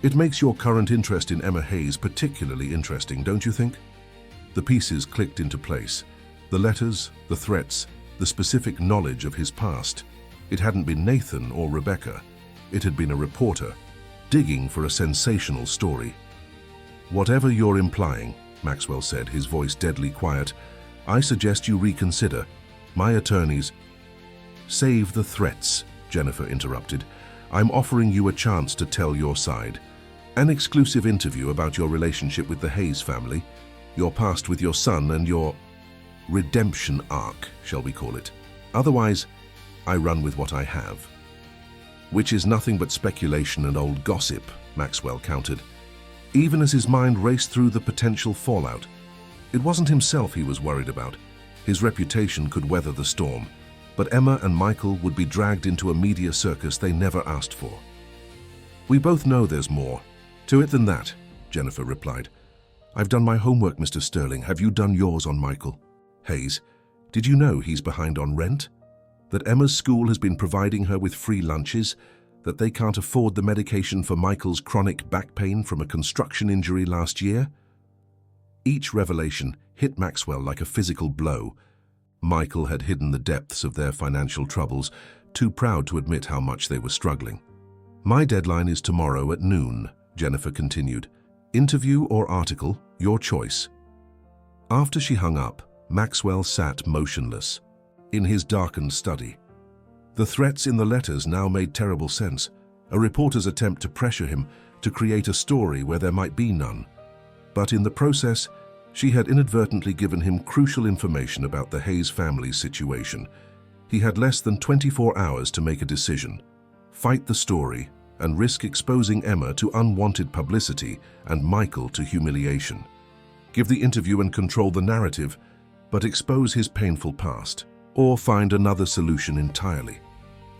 It makes your current interest in Emma Hayes particularly interesting, don't you think?" The pieces clicked into place. The letters, the threats, the specific knowledge of his past. It hadn't been Nathan or Rebecca. It had been a reporter, digging for a sensational story. "Whatever you're implying," Maxwell said, his voice deadly quiet, "I suggest you reconsider. My attorneys—" "Save the threats," Jennifer interrupted. "I'm offering you a chance to tell your side. An exclusive interview about your relationship with the Hayes family, your past with your son, and your redemption arc, shall we call it. Otherwise, I run with what I have." "Which is nothing but speculation and old gossip," Maxwell countered, even as his mind raced through the potential fallout. It wasn't himself he was worried about. His reputation could weather the storm, but Emma and Michael would be dragged into a media circus they never asked for. "We both know there's more to it than that," Jennifer replied. "I've done my homework, Mr. Sterling. Have you done yours on Michael Hayes? Did you know he's behind on rent? That Emma's school has been providing her with free lunches? That they can't afford the medication for Michael's chronic back pain from a construction injury last year?" Each revelation hit Maxwell like a physical blow. Michael had hidden the depths of their financial troubles, too proud to admit how much they were struggling. "My deadline is tomorrow at noon," Jennifer continued. "Interview or article, your choice." After she hung up, Maxwell sat motionless, in his darkened study. The threats in the letters now made terrible sense, a reporter's attempt to pressure him to create a story where there might be none. But in the process, she had inadvertently given him crucial information about the Hayes family's situation. He had less than 24 hours to make a decision: fight the story and risk exposing Emma to unwanted publicity and Michael to humiliation. Give the interview and control the narrative, but expose his painful past, or find another solution entirely.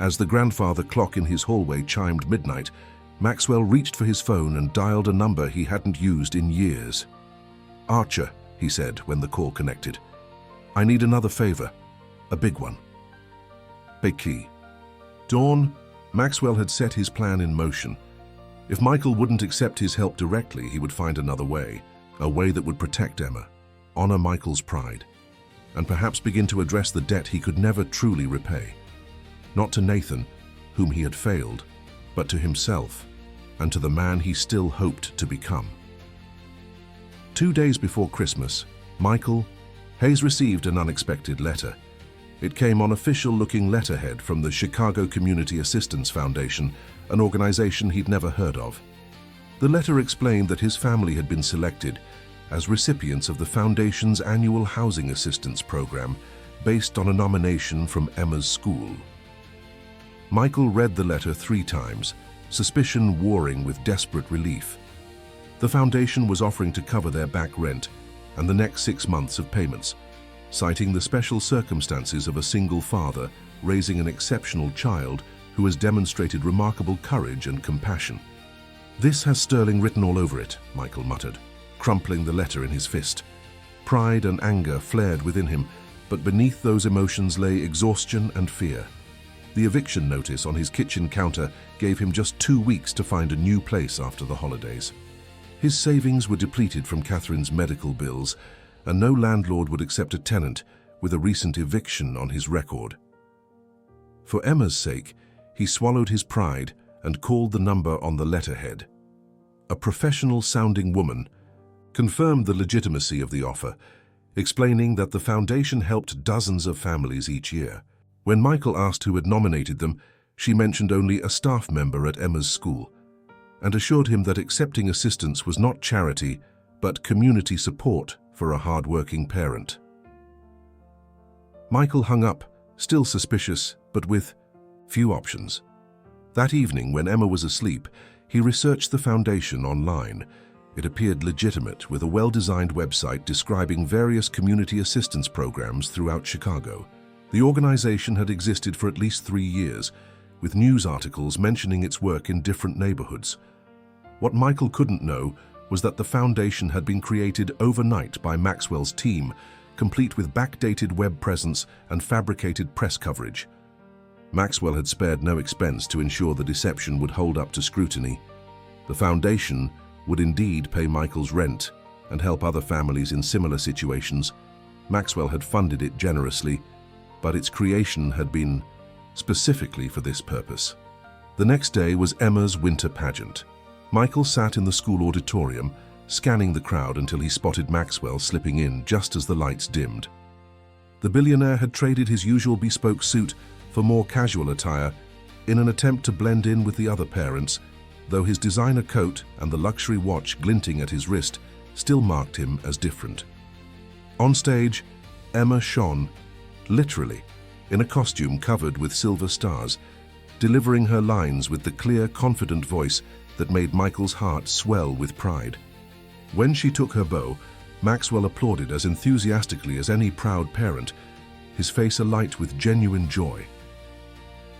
As the grandfather clock in his hallway chimed midnight, Maxwell reached for his phone and dialed a number he hadn't used in years. "Archer," he said when the call connected. "I need another favor. A big one." "Big key." Dawn, Maxwell had set his plan in motion. If Michael wouldn't accept his help directly, he would find another way, a way that would protect Emma, honor Michael's pride, and perhaps begin to address the debt he could never truly repay. Not to Nathan, whom he had failed, but to himself, and to the man he still hoped to become. 2 days before Christmas, Michael Hayes received an unexpected letter. It came on official-looking letterhead from the Chicago Community Assistance Foundation, an organization he'd never heard of. The letter explained that his family had been selected as recipients of the foundation's annual housing assistance program based on a nomination from Emma's school. Michael read the letter 3 times, suspicion warring with desperate relief. The foundation was offering to cover their back rent and the next 6 months of payments, citing the special circumstances of a single father raising an exceptional child who has demonstrated remarkable courage and compassion. "This has Sterling written all over it," Michael muttered, crumpling the letter in his fist. Pride and anger flared within him, but beneath those emotions lay exhaustion and fear. The eviction notice on his kitchen counter gave him just 2 weeks to find a new place after the holidays. His savings were depleted from Catherine's medical bills, and no landlord would accept a tenant with a recent eviction on his record. For Emma's sake, he swallowed his pride and called the number on the letterhead. A professional-sounding woman confirmed the legitimacy of the offer, explaining that the foundation helped dozens of families each year. When Michael asked who had nominated them, she mentioned only a staff member at Emma's school, and assured him that accepting assistance was not charity, but community support for a hard-working parent. Michael hung up, still suspicious, but with few options. That evening, when Emma was asleep, he researched the foundation online. It appeared legitimate, with a well-designed website describing various community assistance programs throughout Chicago. The organization had existed for at least 3 years, with news articles mentioning its work in different neighborhoods. What Michael couldn't know was that the foundation had been created overnight by Maxwell's team, complete with backdated web presence and fabricated press coverage. Maxwell had spared no expense to ensure the deception would hold up to scrutiny. The foundation would indeed pay Michael's rent and help other families in similar situations. Maxwell had funded it generously, but its creation had been specifically for this purpose. The next day was Emma's winter pageant. Michael sat in the school auditorium, scanning the crowd until he spotted Maxwell slipping in just as the lights dimmed. The billionaire had traded his usual bespoke suit for more casual attire in an attempt to blend in with the other parents, though his designer coat and the luxury watch glinting at his wrist still marked him as different. On stage, Emma shone, literally, in a costume covered with silver stars, delivering her lines with the clear, confident voice that made Michael's heart swell with pride. When she took her bow, Maxwell applauded as enthusiastically as any proud parent, his face alight with genuine joy.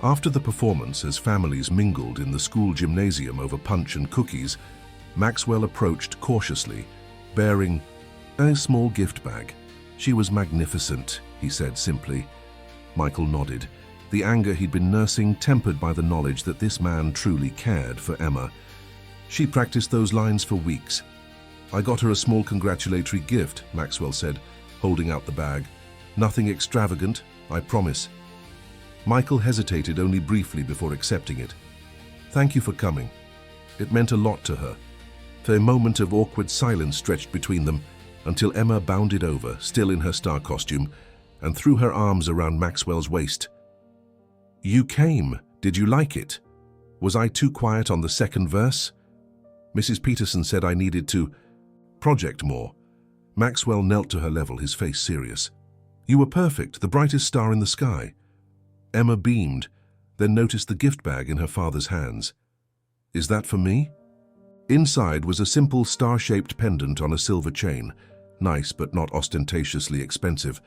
After the performance, as families mingled in the school gymnasium over punch and cookies, Maxwell approached cautiously, bearing a small gift bag. "She was magnificent," he said simply. Michael nodded, the anger he'd been nursing tempered by the knowledge that this man truly cared for Emma. "She practiced those lines for weeks. I got her a small congratulatory gift," Maxwell said, holding out the bag. "Nothing extravagant, I promise." Michael hesitated only briefly before accepting it. "Thank you for coming. It meant a lot to her." A moment of awkward silence stretched between them until Emma bounded over, still in her star costume, and threw her arms around Maxwell's waist. "You came. Did you like it? Was I too quiet on the second verse?" "Mrs. Peterson said I needed to project more." Maxwell knelt to her level, his face serious. "You were perfect, the brightest star in the sky." Emma beamed, then noticed the gift bag in her father's hands. "Is that for me?" Inside was a simple star-shaped pendant on a silver chain, nice but not ostentatiously expensive,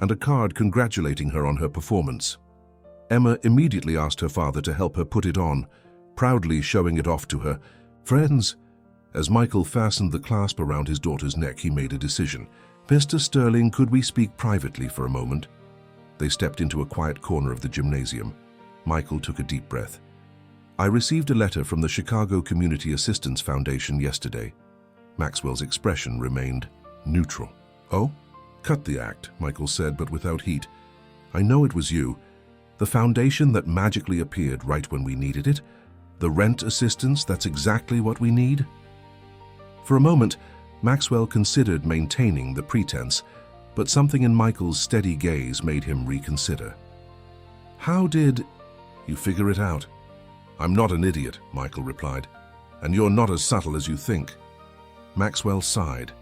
and a card congratulating her on her performance. Emma immediately asked her father to help her put it on, proudly showing it off to her friends. As Michael fastened the clasp around his daughter's neck, he made a decision. "Mr. Sterling, could we speak privately for a moment?" They stepped into a quiet corner of the gymnasium. Michael took a deep breath. "I received a letter from the Chicago Community Assistance Foundation yesterday." Maxwell's expression remained neutral. "Oh?" "Cut the act," Michael said, but without heat. "I know it was you. The foundation that magically appeared right when we needed it. The rent assistance that's exactly what we need." For a moment, Maxwell considered maintaining the pretense, but something in Michael's steady gaze made him reconsider. "How did you figure it out?" "I'm not an idiot," Michael replied, "and you're not as subtle as you think." Maxwell sighed.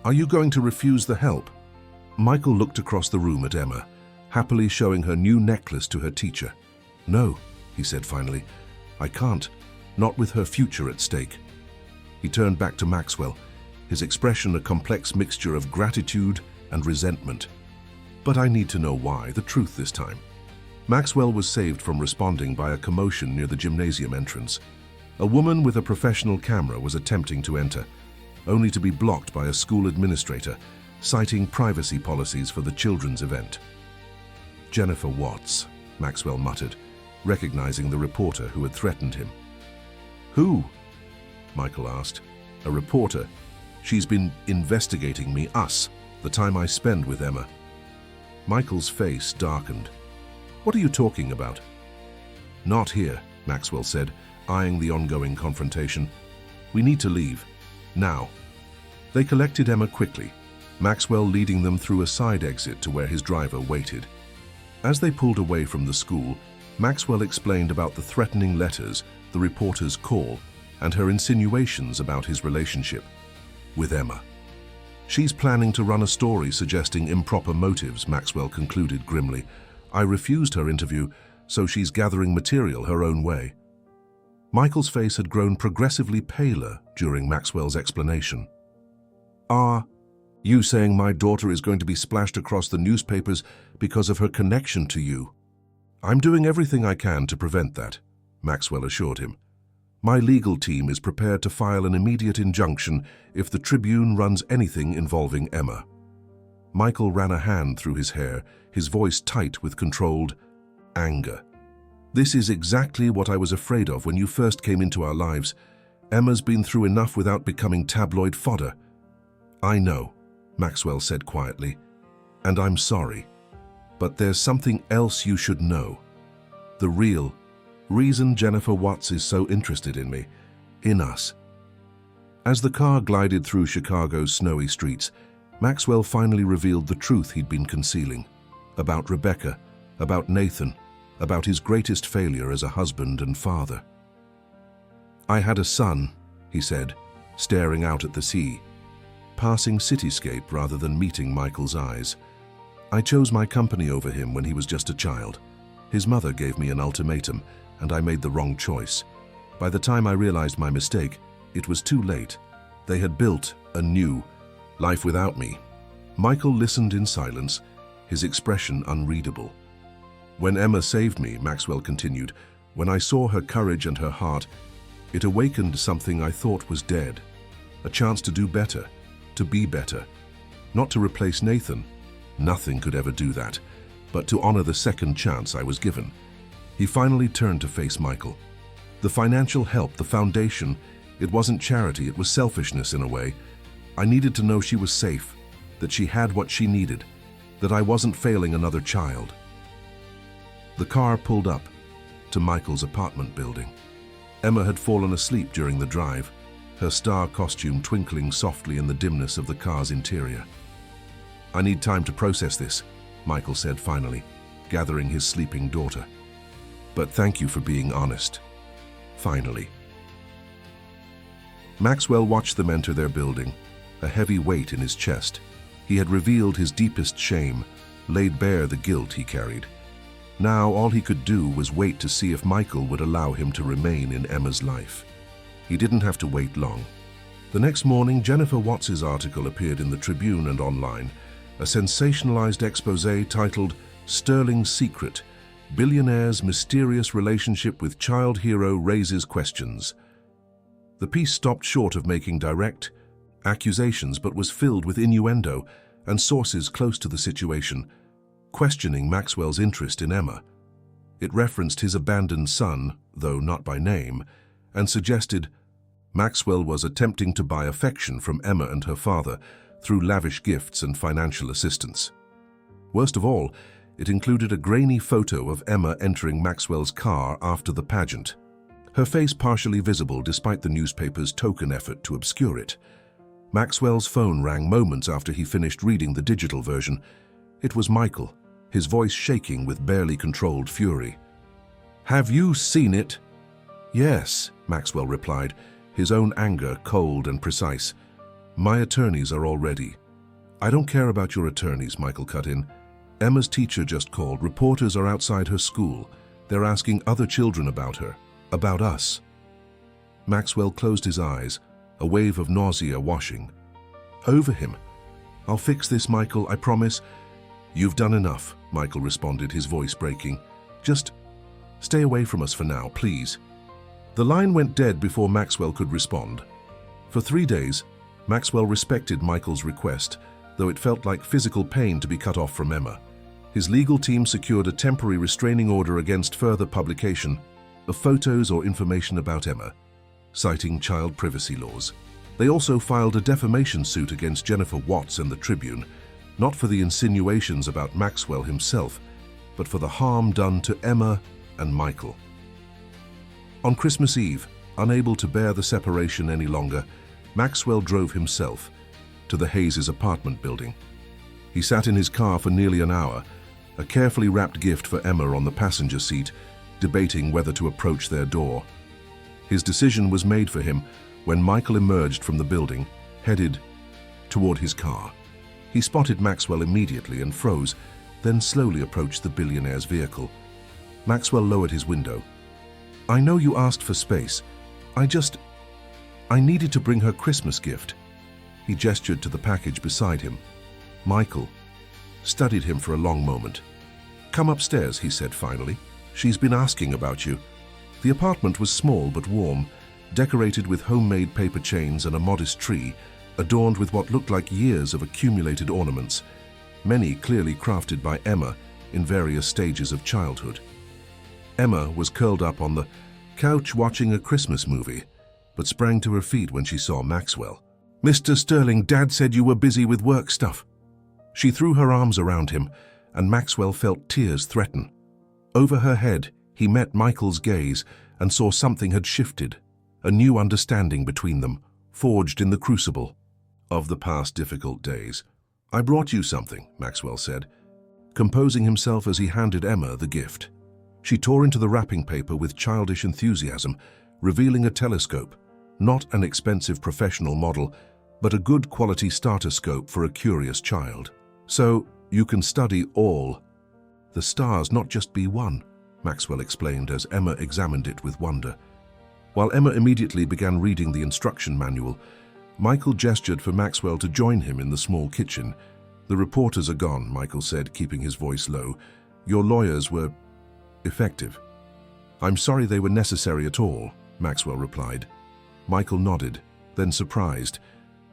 "Are you going to refuse the help?" Michael looked across the room at Emma, happily showing her new necklace to her teacher. "No," he said finally, "I can't, not with her future at stake." He turned back to Maxwell, his expression a complex mixture of gratitude and resentment. "But I need to know why, the truth this time." Maxwell was saved from responding by a commotion near the gymnasium entrance. A woman with a professional camera was attempting to enter, only to be blocked by a school administrator, citing privacy policies for the children's event. "Jennifer Watts," Maxwell muttered, recognizing the reporter who had threatened him. Who? Michael asked. A reporter. She's been investigating me, us, the time I spend with Emma. Michael's face darkened. What are you talking about? Not here, Maxwell said, eyeing the ongoing confrontation. We need to leave. Now. They collected Emma quickly, Maxwell leading them through a side exit to where his driver waited. As they pulled away from the school, Maxwell explained about the threatening letters, the reporter's call, and her insinuations about his relationship with Emma. She's planning to run a story suggesting improper motives, Maxwell concluded grimly. I refused her interview, so she's gathering material her own way. Michael's face had grown progressively paler during Maxwell's explanation. Are you saying my daughter is going to be splashed across the newspapers because of her connection to you? I'm doing everything I can to prevent that, Maxwell assured him. My legal team is prepared to file an immediate injunction if the Tribune runs anything involving Emma. Michael ran a hand through his hair, his voice tight with controlled anger. This is exactly what I was afraid of when you first came into our lives. Emma's been through enough without becoming tabloid fodder. I know, Maxwell said quietly, and I'm sorry. But there's something else you should know. The real reason Jennifer Watts is so interested in me, in us. As the car glided through Chicago's snowy streets, Maxwell finally revealed the truth he'd been concealing. About Rebecca, about Nathan, about his greatest failure as a husband and father. I had a son, he said, staring out at the sea, passing cityscape rather than meeting Michael's eyes. I chose my company over him when he was just a child. His mother gave me an ultimatum, and I made the wrong choice. By the time I realized my mistake, it was too late. They had built a new life without me. Michael listened in silence, his expression unreadable. When Emma saved me, Maxwell continued, when I saw her courage and her heart, it awakened something I thought was dead. A chance to do better, to be better. Not to replace Nathan. Nothing could ever do that, but to honor the second chance I was given. He finally turned to face Michael. The financial help, the foundation, it wasn't charity, it was selfishness in a way. I needed to know she was safe, that she had what she needed, that I wasn't failing another child. The car pulled up to Michael's apartment building. Emma had fallen asleep during the drive, her star costume twinkling softly in the dimness of the car's interior. I need time to process this, Michael said finally, gathering his sleeping daughter. But thank you for being honest. Finally. Maxwell watched them enter their building, a heavy weight in his chest. He had revealed his deepest shame, laid bare the guilt he carried. Now all he could do was wait to see if Michael would allow him to remain in Emma's life. He didn't have to wait long. The next morning, Jennifer Watts's article appeared in the Tribune and online, a sensationalized expose titled Sterling's Secret, Billionaire's Mysterious Relationship with Child Hero Raises Questions. The piece stopped short of making direct accusations but was filled with innuendo and sources close to the situation, questioning Maxwell's interest in Emma. It referenced his abandoned son, though not by name, and suggested Maxwell was attempting to buy affection from Emma and her father through lavish gifts and financial assistance. Worst of all, it included a grainy photo of Emma entering Maxwell's car after the pageant, her face partially visible despite the newspaper's token effort to obscure it. Maxwell's phone rang moments after he finished reading the digital version. It was Michael, his voice shaking with barely controlled fury. Have you seen it? Yes, Maxwell replied, his own anger cold and precise. My attorneys are all ready. I don't care about your attorneys, Michael cut in. Emma's teacher just called. Reporters are outside her school. They're asking other children about her, about us. Maxwell closed his eyes, a wave of nausea washing over him. I'll fix this, Michael, I promise. You've done enough, Michael responded, his voice breaking. Just stay away from us for now, please. The line went dead before Maxwell could respond. For 3 days, Maxwell respected Michael's request, though it felt like physical pain to be cut off from Emma. His legal team secured a temporary restraining order against further publication of photos or information about Emma, citing child privacy laws. They also filed a defamation suit against Jennifer Watts and the Tribune, not for the insinuations about Maxwell himself, but for the harm done to Emma and Michael. On Christmas Eve, unable to bear the separation any longer, Maxwell drove himself to the Hayes' apartment building. He sat in his car for nearly an hour, a carefully wrapped gift for Emma on the passenger seat, debating whether to approach their door. His decision was made for him when Michael emerged from the building, headed toward his car. He spotted Maxwell immediately and froze, then slowly approached the billionaire's vehicle. Maxwell lowered his window. "I know you asked for space. I needed to bring her Christmas gift." He gestured to the package beside him. Michael studied him for a long moment. "Come upstairs," he said finally. "She's been asking about you." The apartment was small but warm, decorated with homemade paper chains and a modest tree, adorned with what looked like years of accumulated ornaments, many clearly crafted by Emma in various stages of childhood. Emma was curled up on the couch watching a Christmas movie, but sprang to her feet when she saw Maxwell. "Mr. Sterling, Dad said you were busy with work stuff." She threw her arms around him, and Maxwell felt tears threaten. Over her head, he met Michael's gaze and saw something had shifted, a new understanding between them, forged in the crucible of the past difficult days. "I brought you something," Maxwell said, composing himself as he handed Emma the gift. She tore into the wrapping paper with childish enthusiasm, revealing a telescope, not an expensive professional model, but a good quality starter scope for a curious child. "So you can study all the stars, not just be one," Maxwell explained as Emma examined it with wonder. While Emma immediately began reading the instruction manual, Michael gestured for Maxwell to join him in the small kitchen. "The reporters are gone," Michael said, keeping his voice low. "Your lawyers were effective." "I'm sorry they were necessary at all," Maxwell replied. Michael nodded, then surprised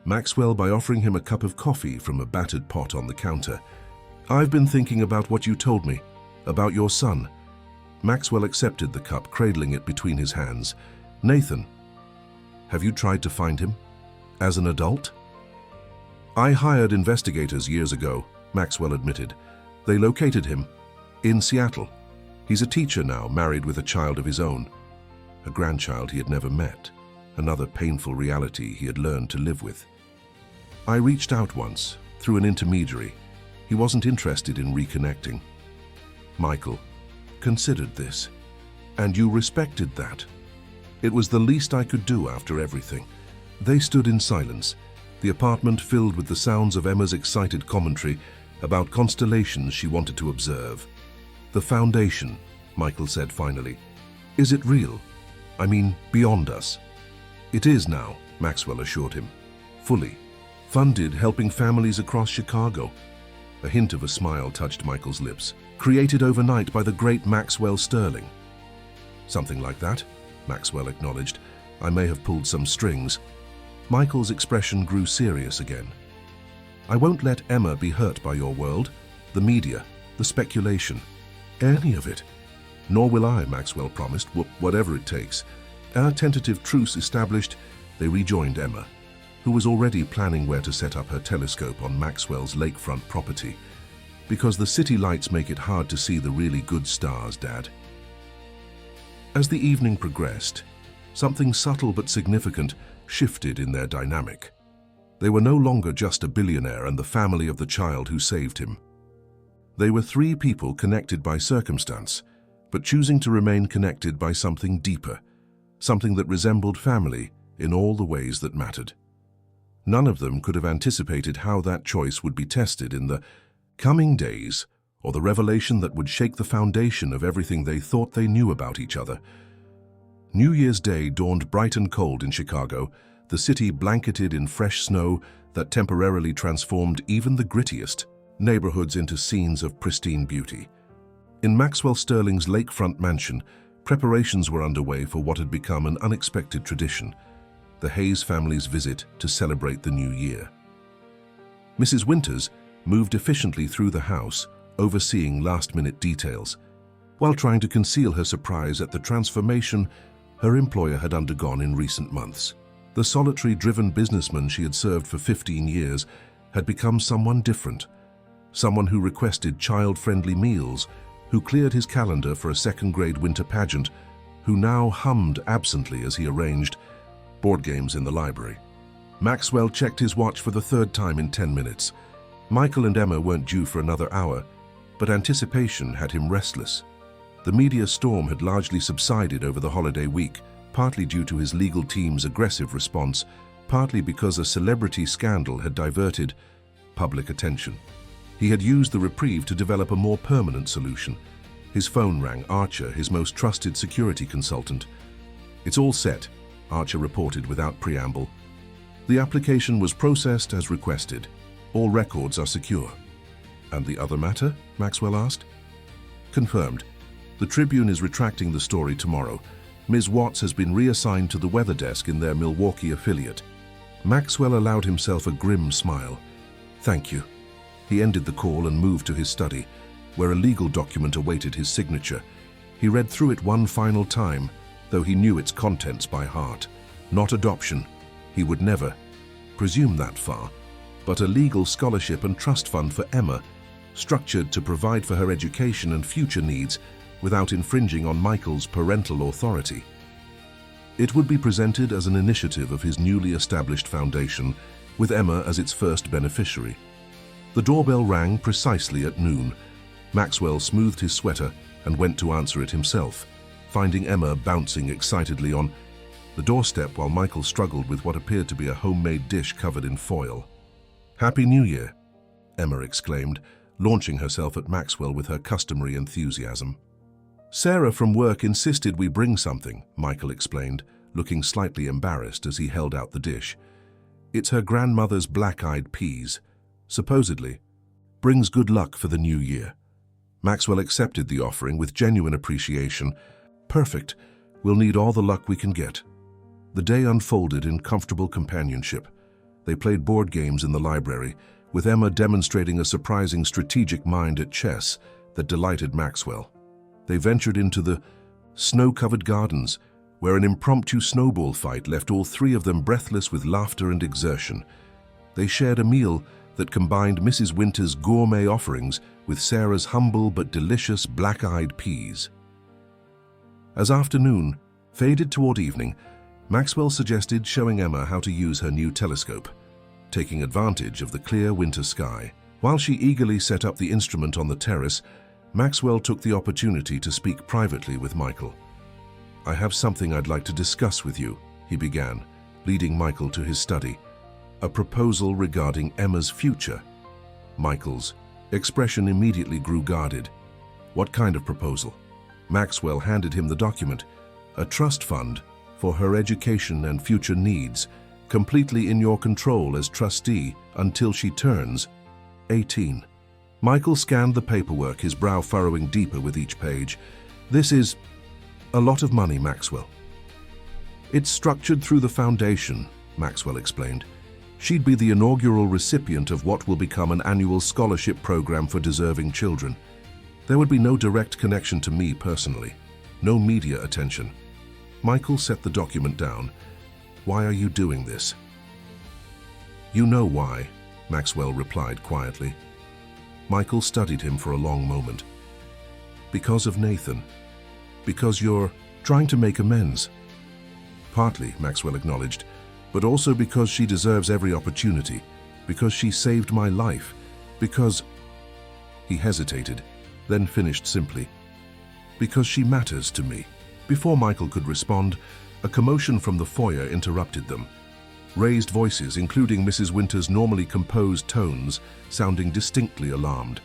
Maxwell by offering him a cup of coffee from a battered pot on the counter. "I've been thinking about what you told me, about your son." Maxwell accepted the cup, cradling it between his hands. "Nathan, have you tried to find him? As an adult?" "I hired investigators years ago," Maxwell admitted. "They located him in Seattle. He's a teacher now, married with a child of his own. A grandchild he had never met, another painful reality he had learned to live with. I reached out once, through an intermediary. He wasn't interested in reconnecting." Michael considered this. "And you respected that?" "It was the least I could do after everything." They stood in silence, the apartment filled with the sounds of Emma's excited commentary about constellations she wanted to observe. "The Foundation," Michael said finally. "Is it real? I mean, beyond us?" "It is now," Maxwell assured him. "Fully. Funded, helping families across Chicago." A hint of a smile touched Michael's lips. "Created overnight by the great Maxwell Sterling." "Something like that," Maxwell acknowledged. "I may have pulled some strings." Michael's expression grew serious again. "I won't let Emma be hurt by your world, the media, the speculation, any of it." "Nor will I," Maxwell promised, "whatever it takes." Our tentative truce established, they rejoined Emma, who was already planning where to set up her telescope on Maxwell's lakefront property. "Because the city lights make it hard to see the really good stars, Dad." As the evening progressed, something subtle but significant shifted in their dynamic. They were no longer just a billionaire and the family of the child who saved him. They were three people connected by circumstance, but choosing to remain connected by something deeper, something that resembled family in all the ways that mattered. None of them could have anticipated how that choice would be tested in the coming days, or the revelation that would shake the foundation of everything they thought they knew about each other. New Year's Day dawned bright and cold in Chicago, the city blanketed in fresh snow that temporarily transformed even the grittiest neighborhoods into scenes of pristine beauty. In Maxwell Sterling's lakefront mansion, preparations were underway for what had become an unexpected tradition, the Hayes family's visit to celebrate the new year. Mrs. Winters moved efficiently through the house, overseeing last-minute details, while trying to conceal her surprise at the transformation her employer had undergone in recent months. The solitary, driven businessman she had served for 15 years had become someone different, someone who requested child-friendly meals, who cleared his calendar for a second-grade winter pageant, who now hummed absently as he arranged board games in the library. Maxwell checked his watch for the third time in 10 minutes. Michael and Emma weren't due for another hour, but anticipation had him restless. The media storm had largely subsided over the holiday week, partly due to his legal team's aggressive response, partly because a celebrity scandal had diverted public attention. He had used the reprieve to develop a more permanent solution. His phone rang. Archer, his most trusted security consultant. "It's all set," Archer reported without preamble. "The application was processed as requested. All records are secure." "And the other matter?" Maxwell asked. "Confirmed. The Tribune is retracting the story tomorrow. Ms. Watts has been reassigned to the weather desk in their Milwaukee affiliate." Maxwell allowed himself a grim smile. "Thank you." He ended the call and moved to his study, where a legal document awaited his signature. He read through it one final time, though he knew its contents by heart. Not adoption. He would never presume that far, but a legal scholarship and trust fund for Emma, structured to provide for her education and future needs without infringing on Michael's parental authority. It would be presented as an initiative of his newly established foundation, with Emma as its first beneficiary. The doorbell rang precisely at noon. Maxwell smoothed his sweater and went to answer it himself, finding Emma bouncing excitedly on the doorstep while Michael struggled with what appeared to be a homemade dish covered in foil. "Happy New Year," Emma exclaimed, launching herself at Maxwell with her customary enthusiasm. "Sarah from work insisted we bring something," Michael explained, looking slightly embarrassed as he held out the dish. "It's her grandmother's black-eyed peas. Supposedly, brings good luck for the new year." Maxwell accepted the offering with genuine appreciation. "Perfect. We'll need all the luck we can get." The day unfolded in comfortable companionship. They played board games in the library, with Emma demonstrating a surprising strategic mind at chess that delighted Maxwell. They ventured into the snow-covered gardens, where an impromptu snowball fight left all three of them breathless with laughter and exertion. They shared a meal that combined Mrs. Winter's gourmet offerings with Sarah's humble but delicious black-eyed peas. As afternoon faded toward evening, Maxwell suggested showing Emma how to use her new telescope, taking advantage of the clear winter sky. While she eagerly set up the instrument on the terrace, Maxwell took the opportunity to speak privately with Michael. "I have something I'd like to discuss with you," he began, leading Michael to his study. "A proposal regarding Emma's future." Michael's expression immediately grew guarded. "What kind of proposal?" Maxwell handed him the document. "A trust fund for her education and future needs, completely in your control as trustee until she turns 18. Michael scanned the paperwork, his brow furrowing deeper with each page. "This is a lot of money, Maxwell." "It's structured through the foundation," Maxwell explained. "She'd be the inaugural recipient of what will become an annual scholarship program for deserving children. There would be no direct connection to me personally, no media attention." Michael set the document down. "Why are you doing this?" "You know why," Maxwell replied quietly. Michael studied him for a long moment. "Because of Nathan. Because you're trying to make amends." "Partly," Maxwell acknowledged, "but also because she deserves every opportunity, because she saved my life, because—" He hesitated, then finished simply, "because she matters to me." Before Michael could respond, a commotion from the foyer interrupted them. Raised voices, including Mrs. Winter's normally composed tones, sounding distinctly alarmed.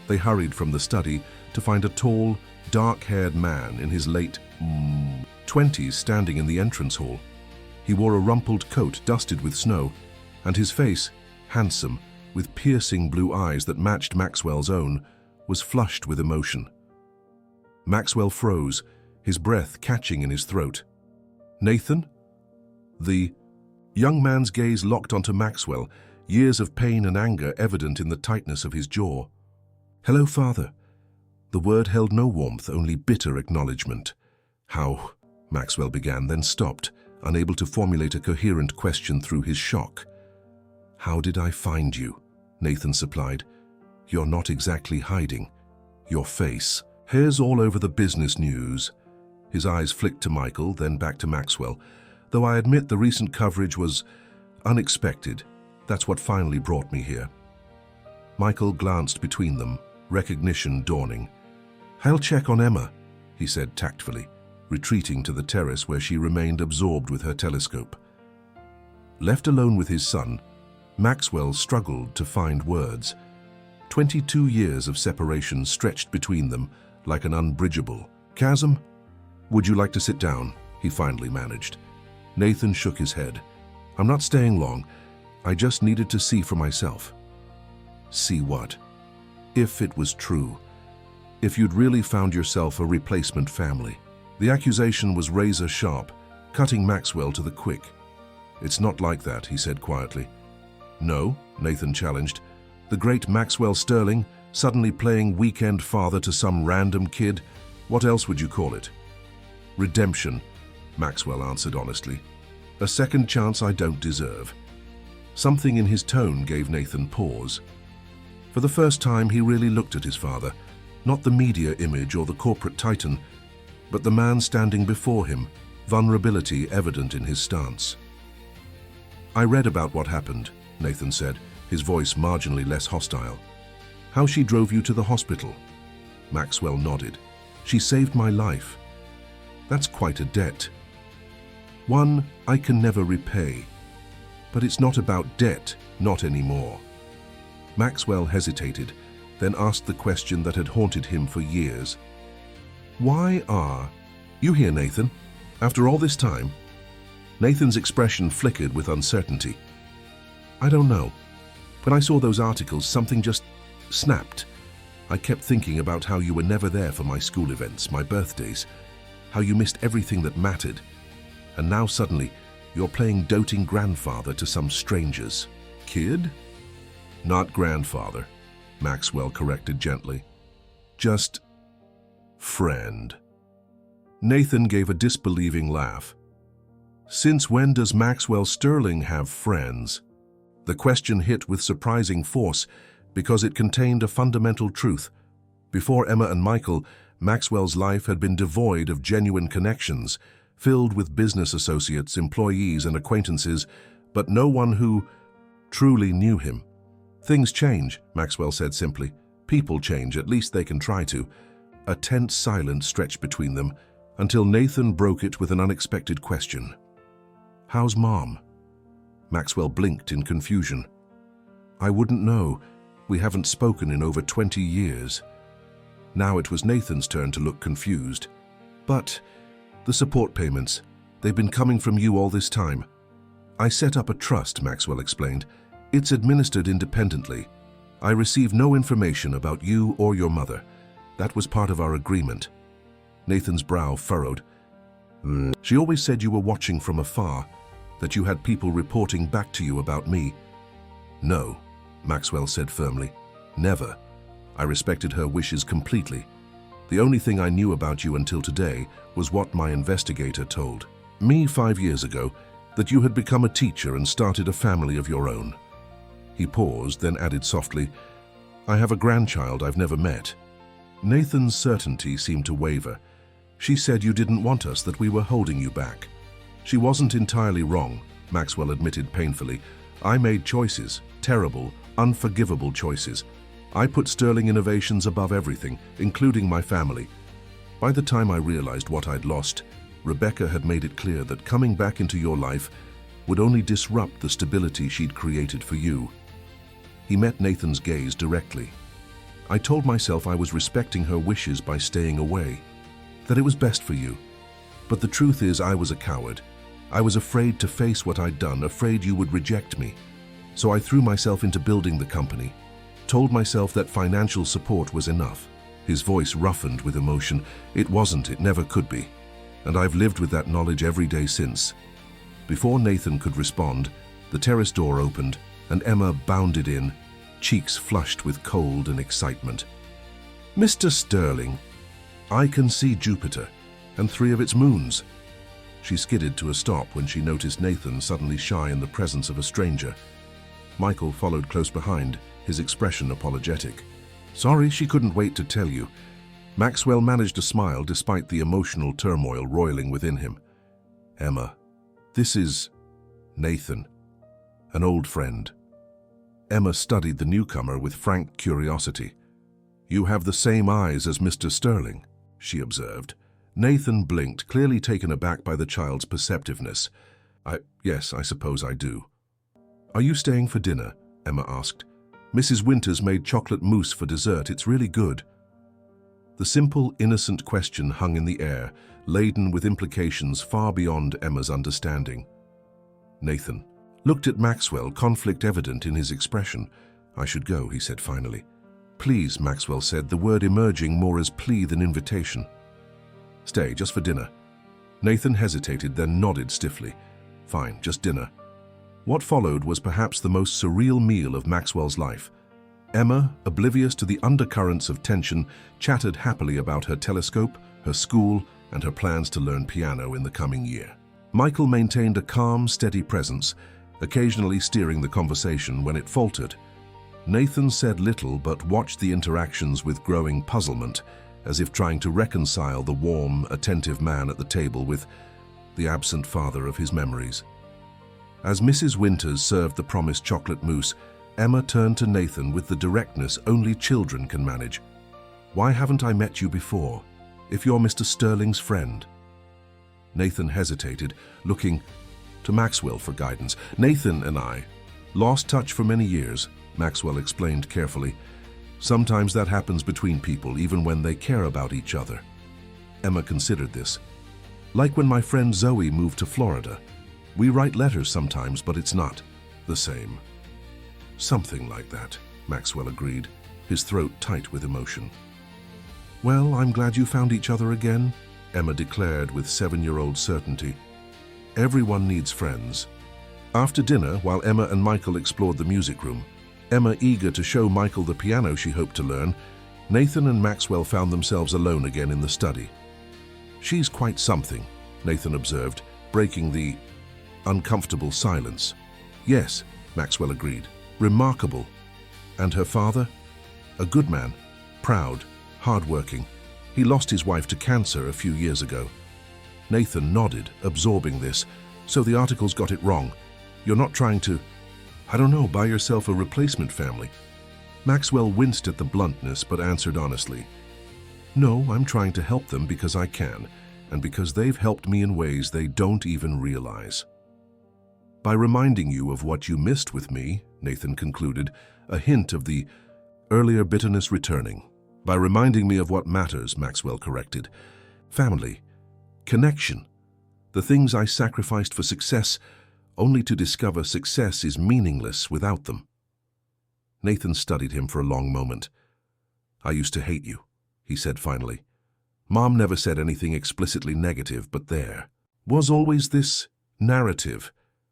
They hurried from the study to find a tall, dark-haired man in his late 20s standing in the entrance hall. He wore a rumpled coat dusted with snow, and his face, handsome, with piercing blue eyes that matched Maxwell's own, was flushed with emotion. Maxwell froze, his breath catching in his throat. "Nathan?" The young man's gaze locked onto Maxwell, years of pain and anger evident in the tightness of his jaw. "Hello, Father." The word held no warmth, only bitter acknowledgement. "How?" Maxwell began, then stopped, unable to formulate a coherent question through his shock. "How did I find you?" Nathan supplied. "You're not exactly hiding. Your face. Hairs all over the business news." His eyes flicked to Michael, then back to Maxwell. "Though I admit the recent coverage was unexpected. That's what finally brought me here." Michael glanced between them, recognition dawning. "I'll check on Emma," he said tactfully, retreating to the terrace where she remained absorbed with her telescope. Left alone with his son, Maxwell struggled to find words. 22 years of separation stretched between them like an unbridgeable chasm. "Would you like to sit down?" he finally managed. Nathan shook his head. "I'm not staying long. I just needed to see for myself." "See what?" "If it was true. If you'd really found yourself a replacement family." The accusation was razor sharp, cutting Maxwell to the quick. "It's not like that," he said quietly. "No," Nathan challenged. "The great Maxwell Sterling, suddenly playing weekend father to some random kid? What else would you call it?" "Redemption," Maxwell answered honestly. "A second chance I don't deserve." Something in his tone gave Nathan pause. For the first time, he really looked at his father, not the media image or the corporate titan, but the man standing before him, vulnerability evident in his stance. "I read about what happened," Nathan said, his voice marginally less hostile. "How she drove you to the hospital." Maxwell nodded. "She saved my life." "That's quite a debt." "One I can never repay. But it's not about debt, not anymore." Maxwell hesitated, then asked the question that had haunted him for years. "Why are you here, Nathan? After all this time?" Nathan's expression flickered with uncertainty. "I don't know. When I saw those articles, something just snapped. I kept thinking about how you were never there for my school events, my birthdays, how you missed everything that mattered. And now suddenly, you're playing doting grandfather to some strangers." "Kid?" "Not grandfather," Maxwell corrected gently. "Just friend." Nathan gave a disbelieving laugh. "Since when does Maxwell Sterling have friends?" The question hit with surprising force because it contained a fundamental truth. Before Emma and Michael, Maxwell's life had been devoid of genuine connections, filled with business associates, employees, and acquaintances, but no one who truly knew him. "Things change," Maxwell said simply. "People change, at least they can try to." A tense silence stretched between them until Nathan broke it with an unexpected question. "How's Mom?" Maxwell blinked in confusion. "I wouldn't know. We haven't spoken in over 20 years. Now it was Nathan's turn to look confused. "But the support payments, they've been coming from you all this time." "I set up a trust," Maxwell explained. "It's administered independently. I receive no information about you or your mother. That was part of our agreement." Nathan's brow furrowed. "She always said you were watching from afar, that you had people reporting back to you about me." "No," Maxwell said firmly. "Never. I respected her wishes completely. The only thing I knew about you until today was what my investigator told me 5 years ago, that you had become a teacher and started a family of your own." He paused, then added softly, "I have a grandchild I've never met." Nathan's certainty seemed to waver. "She said you didn't want us, that we were holding you back." "She wasn't entirely wrong," Maxwell admitted painfully. "I made choices, terrible, unforgivable choices. I put Sterling Innovations above everything, including my family. By the time I realized what I'd lost, Rebecca had made it clear that coming back into your life would only disrupt the stability she'd created for you." He met Nathan's gaze directly. "I told myself I was respecting her wishes by staying away, that it was best for you. But the truth is I was a coward. I was afraid to face what I'd done, afraid you would reject me. So I threw myself into building the company, told myself that financial support was enough." His voice roughened with emotion. "It wasn't, it never could be. And I've lived with that knowledge every day since." Before Nathan could respond, the terrace door opened and Emma bounded in, cheeks flushed with cold and excitement. Mr. Sterling, I can see Jupiter and 3 of its moons. She skidded to a stop when she noticed Nathan suddenly shy in the presence of a stranger. Michael followed close behind, his expression apologetic. Sorry, she couldn't wait to tell you. Maxwell managed to smile despite the emotional turmoil roiling within him. Emma, this is Nathan, an old friend. Emma studied the newcomer with frank curiosity. You have the same eyes as Mr. Sterling, she observed. Nathan blinked, clearly taken aback by the child's perceptiveness. Yes, I suppose I do. Are you staying for dinner? Emma asked. Mrs. Winters made chocolate mousse for dessert. It's really good. The simple, innocent question hung in the air, laden with implications far beyond Emma's understanding. Nathan looked at Maxwell, conflict evident in his expression. I should go, he said finally. Please, Maxwell said, the word emerging more as plea than invitation. Stay, just for dinner. Nathan hesitated, then nodded stiffly. Fine, just dinner. What followed was perhaps the most surreal meal of Maxwell's life. Emma, oblivious to the undercurrents of tension, chatted happily about her telescope, her school, and her plans to learn piano in the coming year. Michael maintained a calm, steady presence, occasionally steering the conversation when it faltered. Nathan said little but watched the interactions with growing puzzlement, as if trying to reconcile the warm, attentive man at the table with the absent father of his memories. As Mrs. Winters served the promised chocolate mousse, Emma turned to Nathan with the directness only children can manage. Why haven't I met you before, if you're Mr. Sterling's friend? Nathan hesitated, looking to Maxwell for guidance. Nathan and I lost touch for many years, Maxwell explained carefully. Sometimes that happens between people, even when they care about each other. Emma considered this. Like when my friend Zoe moved to Florida. We write letters sometimes, but it's not the same. Something like that, Maxwell agreed, his throat tight with emotion. Well, I'm glad you found each other again, Emma declared with 7-year-old certainty. Everyone needs friends. After dinner, while Emma and Michael explored the music room, Emma eager to show Michael the piano she hoped to learn, Nathan and Maxwell found themselves alone again in the study. She's quite something, Nathan observed, breaking the uncomfortable silence. Yes, Maxwell agreed. Remarkable. And her father? A good man, proud, hard-working. He lost his wife to cancer a few years ago. Nathan nodded, absorbing this. So the articles got it wrong. You're not trying to, buy yourself a replacement family. Maxwell winced at the bluntness but answered honestly. No, I'm trying to help them because I can, and because they've helped me in ways they don't even realize. By reminding you of what you missed with me, Nathan concluded, a hint of the earlier bitterness returning. By reminding me of what matters, Maxwell corrected. Family, connection, the things I sacrificed for success, only to discover success is meaningless without them. Nathan studied him for a long moment. I used to hate you, he said finally. Mom never said anything explicitly negative, but there was always this narrative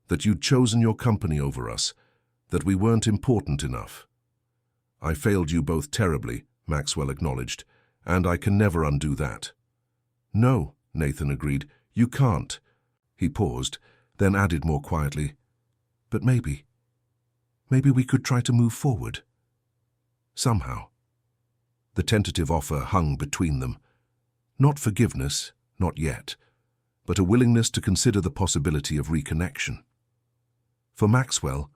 that you'd chosen your company over us, that we weren't important enough. I failed you both terribly, Maxwell acknowledged, and I can never undo that. No, Nathan agreed, you can't. He paused, then added more quietly, but maybe we could try to move forward. Somehow. The tentative offer hung between them. Not forgiveness, not yet, but a willingness to consider the possibility of reconnection. For Maxwell,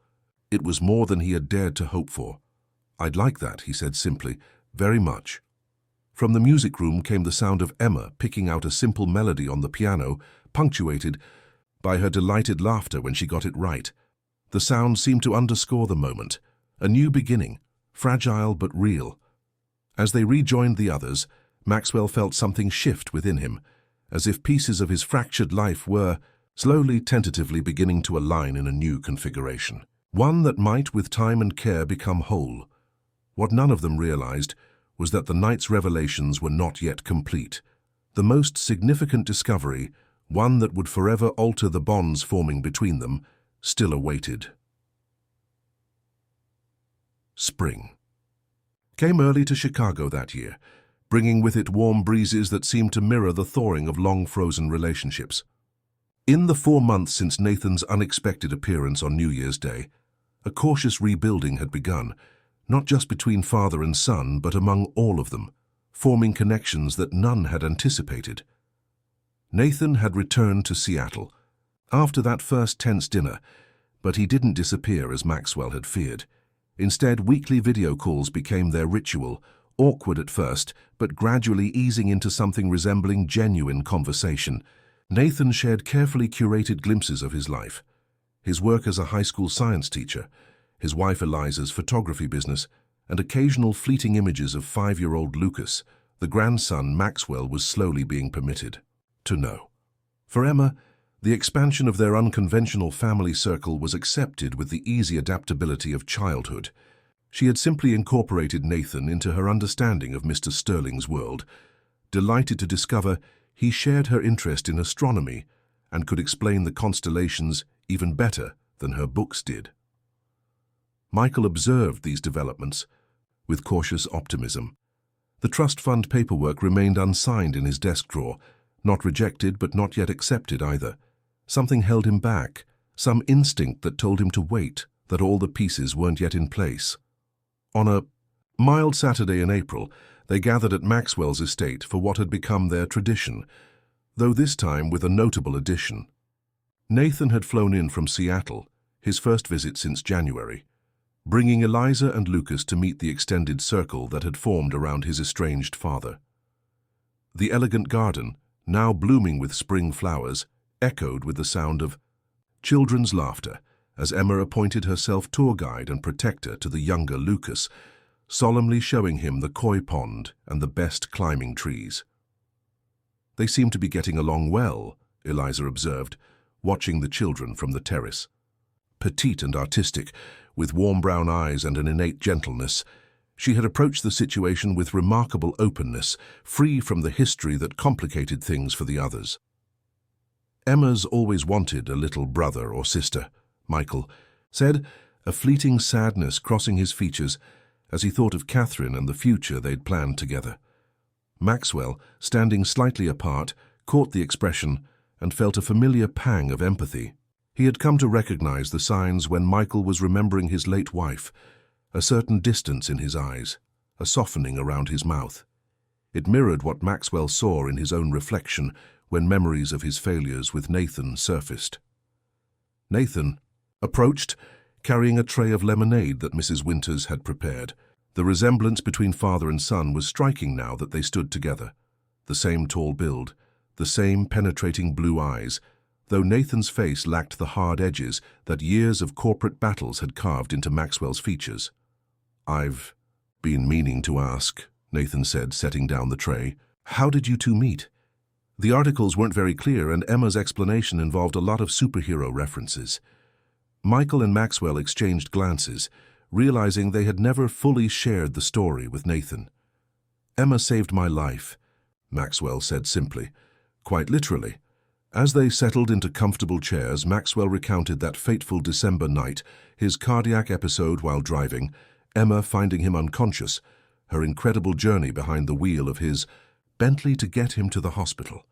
it was more than he had dared to hope for. I'd like that, he said simply, very much. From the music room came the sound of Emma picking out a simple melody on the piano, punctuated by her delighted laughter when she got it right. The sound seemed to underscore the moment, a new beginning, fragile but real. As they rejoined the others, Maxwell felt something shift within him, as if pieces of his fractured life were, slowly, tentatively beginning to align in a new configuration. One that might, with time and care, become whole. What none of them realized was that the night's revelations were not yet complete. The most significant discovery, one that would forever alter the bonds forming between them, still awaited. Spring. came early to Chicago that year, bringing with it warm breezes that seemed to mirror the thawing of long-frozen relationships. In the 4 months since Nathan's unexpected appearance on New Year's Day, a cautious rebuilding had begun, not just between father and son, but among all of them, forming connections that none had anticipated. Nathan had returned to Seattle after that first tense dinner, but he didn't disappear as Maxwell had feared. Instead, weekly video calls became their ritual, awkward at first, but gradually easing into something resembling genuine conversation. Nathan shared carefully curated glimpses of his life, his work as a high school science teacher, his wife Eliza's photography business, and occasional fleeting images of 5-year-old Lucas, the grandson Maxwell was slowly being permitted to know. For Emma, the expansion of their unconventional family circle was accepted with the easy adaptability of childhood. She had simply incorporated Nathan into her understanding of Mr. Sterling's world, delighted to discover he shared her interest in astronomy and could explain the constellations even better than her books did. Michael observed these developments with cautious optimism. The trust fund paperwork remained unsigned in his desk drawer, not rejected but not yet accepted either. Something held him back, some instinct that told him to wait, that all the pieces weren't yet in place. On a mild Saturday in April, they gathered at Maxwell's estate for what had become their tradition, though this time with a notable addition. Nathan had flown in from Seattle, his first visit since January, bringing Eliza and Lucas to meet the extended circle that had formed around his estranged father. The elegant garden, now blooming with spring flowers, echoed with the sound of children's laughter as Emma appointed herself tour guide and protector to the younger Lucas, solemnly showing him the koi pond and the best climbing trees. "They seem to be getting along well," Eliza observed, watching the children from the terrace. Petite and artistic, with warm brown eyes and an innate gentleness, she had approached the situation with remarkable openness, free from the history that complicated things for the others. "Emma's always wanted a little brother or sister," Michael said, a fleeting sadness crossing his features as he thought of Catherine and the future they'd planned together. Maxwell, standing slightly apart, caught the expression and felt a familiar pang of empathy. He had come to recognize the signs when Michael was remembering his late wife, a certain distance in his eyes, a softening around his mouth. It mirrored what Maxwell saw in his own reflection when memories of his failures with Nathan surfaced. Nathan approached, carrying a tray of lemonade that Mrs. Winters had prepared. The resemblance between father and son was striking now that they stood together. The same tall build, the same penetrating blue eyes, though Nathan's face lacked the hard edges that years of corporate battles had carved into Maxwell's features. "I've been meaning to ask," Nathan said, setting down the tray. "How did you two meet?" The articles weren't very clear, and Emma's explanation involved a lot of superhero references. Michael and Maxwell exchanged glances, realizing they had never fully shared the story with Nathan. "Emma saved my life," Maxwell said simply, quite literally. As they settled into comfortable chairs, Maxwell recounted that fateful December night, his cardiac episode while driving, Emma finding him unconscious, her incredible journey behind the wheel of his Bentley to get him to the hospital.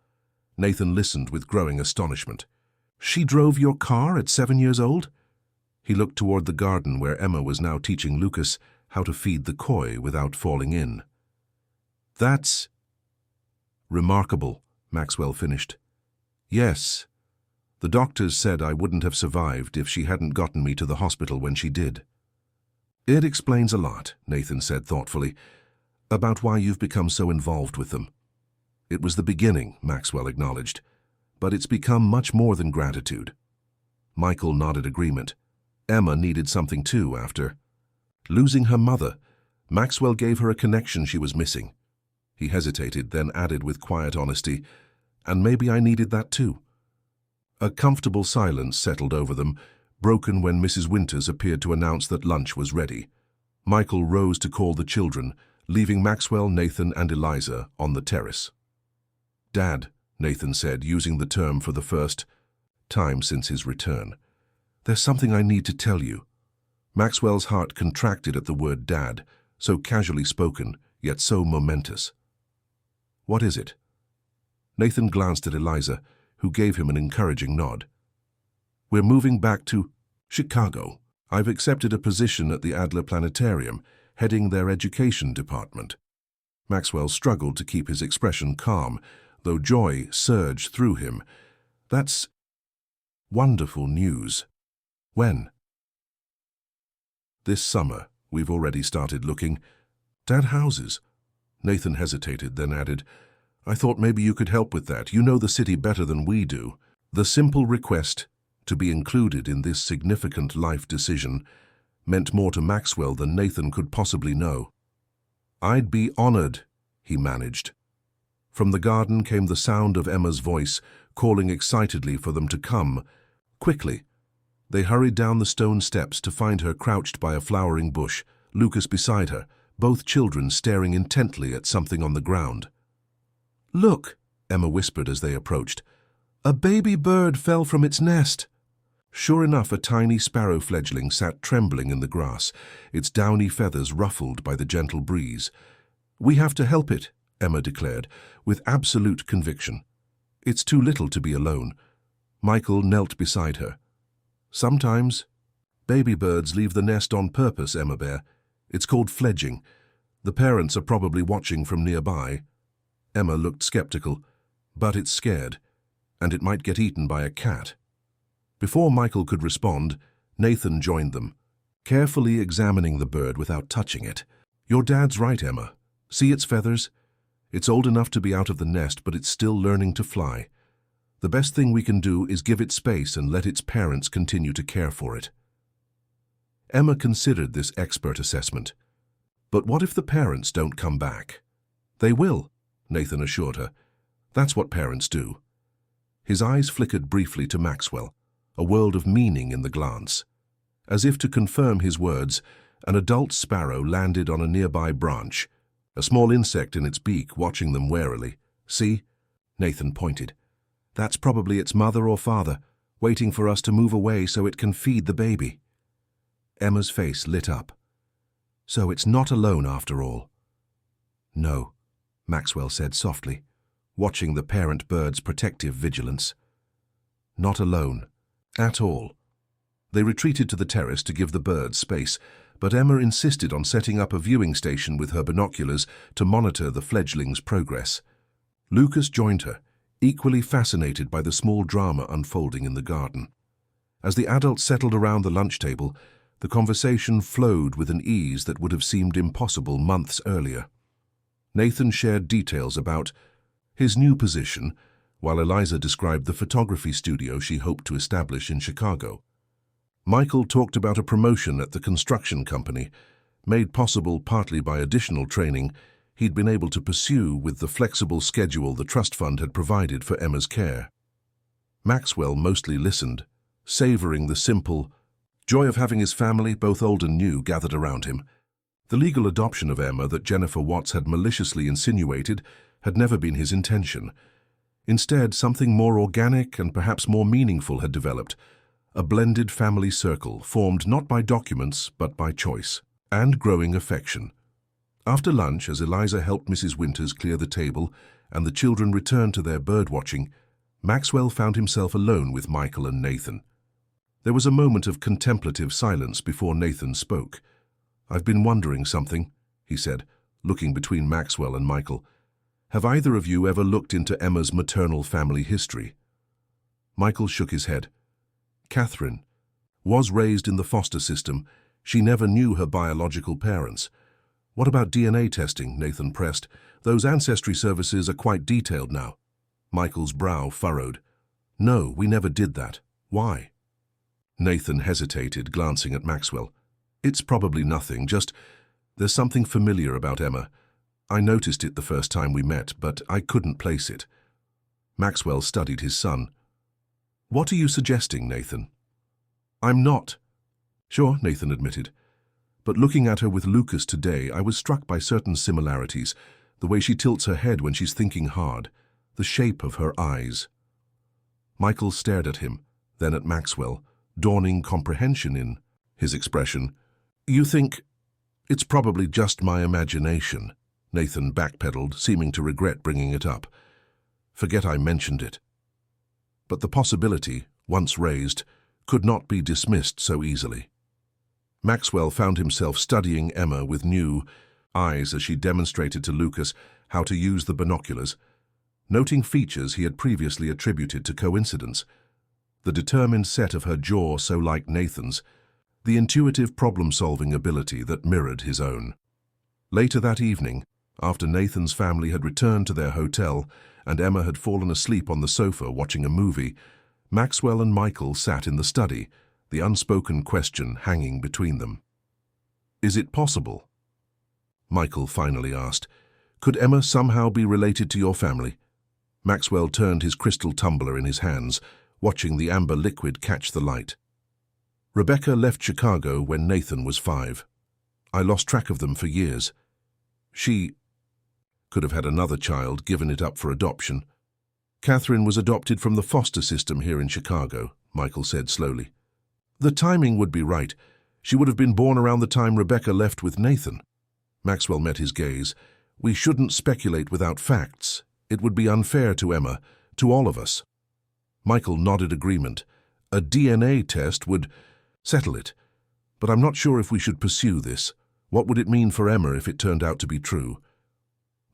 Nathan listened with growing astonishment. "She drove your car at 7 years old?" He looked toward the garden where Emma was now teaching Lucas how to feed the koi without falling in. "That's remarkable," Maxwell finished. "Yes. The doctors said I wouldn't have survived if she hadn't gotten me to the hospital when she did." "It explains a lot," Nathan said thoughtfully, "about why you've become so involved with them." "It was the beginning," Maxwell acknowledged, "but it's become much more than gratitude." Michael nodded agreement. Emma needed something too after losing her mother. Maxwell gave her a connection she was missing. He hesitated, then added with quiet honesty, "And maybe I needed that too." A comfortable silence settled over them, broken when Mrs. Winters appeared to announce that lunch was ready. Michael rose to call the children, leaving Maxwell, Nathan, and Eliza on the terrace. "Dad," Nathan said, using the term for the first time since his return, "there's something I need to tell you." Maxwell's heart contracted at the word dad, so casually spoken, yet so momentous. "What is it?" Nathan glanced at Eliza, who gave him an encouraging nod. "We're moving back to Chicago. I've accepted a position at the Adler Planetarium, heading their education department." Maxwell struggled to keep his expression calm, though joy surged through him. "That's wonderful news. When?" "This summer. We've already started looking. Dad, houses." Nathan hesitated, then added, "I thought maybe you could help with that. You know the city better than we do." The simple request to be included in this significant life decision meant more to Maxwell than Nathan could possibly know. "I'd be honored," he managed. From the garden came the sound of Emma's voice, calling excitedly for them to come. Quickly, they hurried down the stone steps to find her crouched by a flowering bush, Lucas beside her, both children staring intently at something on the ground. "Look," Emma whispered as they approached. "A baby bird fell from its nest." Sure enough, a tiny sparrow fledgling sat trembling in the grass, its downy feathers ruffled by the gentle breeze. "We have to help it," Emma declared, with absolute conviction. "It's too little to be alone." Michael knelt beside her. "Sometimes baby birds leave the nest on purpose, Emma Bear. It's called fledging. The parents are probably watching from nearby." Emma looked skeptical. "But it's scared, and it might get eaten by a cat." Before Michael could respond, Nathan joined them, carefully examining the bird without touching it. "Your dad's right, Emma. See its feathers? It's old enough to be out of the nest, but it's still learning to fly. The best thing we can do is give it space and let its parents continue to care for it." Emma considered this expert assessment. "But what if the parents don't come back?" "They will," Nathan assured her. "That's what parents do." His eyes flickered briefly to Maxwell, a world of meaning in the glance. As if to confirm his words, an adult sparrow landed on a nearby branch, a small insect in its beak watching them warily. "See?" Nathan pointed. "That's probably its mother or father, waiting for us to move away so it can feed the baby." Emma's face lit up. "So it's not alone after all." "No," Maxwell said softly, watching the parent bird's protective vigilance. "Not alone. At all." They retreated to the terrace to give the birds space, but Emma insisted on setting up a viewing station with her binoculars to monitor the fledgling's progress. Lucas joined her, equally fascinated by the small drama unfolding in the garden. As the adults settled around the lunch table, the conversation flowed with an ease that would have seemed impossible months earlier. Nathan shared details about his new position, while Eliza described the photography studio she hoped to establish in Chicago. Michael talked about a promotion at the construction company, made possible partly by additional training he'd been able to pursue with the flexible schedule the trust fund had provided for Emma's care. Maxwell mostly listened, savoring the simple joy of having his family, both old and new, gathered around him. The legal adoption of Emma that Jennifer Watts had maliciously insinuated had never been his intention. Instead, something more organic and perhaps more meaningful had developed, a blended family circle formed not by documents but by choice and growing affection. After lunch, as Eliza helped Mrs. Winters clear the table and the children returned to their bird-watching, Maxwell found himself alone with Michael and Nathan. There was a moment of contemplative silence before Nathan spoke. "I've been wondering something," he said, looking between Maxwell and Michael. "Have either of you ever looked into Emma's maternal family history?" Michael shook his head. "Catherine was raised in the foster system. She never knew her biological parents." "What about DNA testing?" Nathan pressed. "Those ancestry services are quite detailed now." Michael's brow furrowed. "No, we never did that. Why?" Nathan hesitated, glancing at Maxwell. "It's probably nothing, just there's something familiar about Emma. I noticed it the first time we met, but I couldn't place it." Maxwell studied his son. "What are you suggesting, Nathan?" "I'm not." "Sure," Nathan admitted. "But looking at her with Lucas today, I was struck by certain similarities, the way she tilts her head when she's thinking hard, the shape of her eyes." Michael stared at him, then at Maxwell, dawning comprehension in his expression. "You think It's probably just my imagination, Nathan backpedaled, seeming to regret bringing it up. Forget I mentioned it. But the possibility, once raised, could not be dismissed so easily. Maxwell found himself studying Emma with new eyes as she demonstrated to Lucas how to use the binoculars, noting features he had previously attributed to coincidence. The determined set of her jaw so like Nathan's, the intuitive problem-solving ability that mirrored his own. Later that evening, after Nathan's family had returned to their hotel and Emma had fallen asleep on the sofa watching a movie, Maxwell and Michael sat in the study, the unspoken question hanging between them. "Is it possible?" Michael finally asked. "Could Emma somehow be related to your family?" Maxwell turned his crystal tumbler in his hands, watching the amber liquid catch the light. "Rebecca left Chicago when Nathan was 5. I lost track of them for years. She could have had another child, given it up for adoption. Catherine was adopted from the foster system here in Chicago," Michael said slowly. "The timing would be right. She would have been born around the time Rebecca left with Nathan." Maxwell met his gaze. "We shouldn't speculate without facts. It would be unfair to Emma, to all of us." Michael nodded agreement. "A DNA test would settle it. But I'm not sure if we should pursue this. What would it mean for Emma if it turned out to be true?"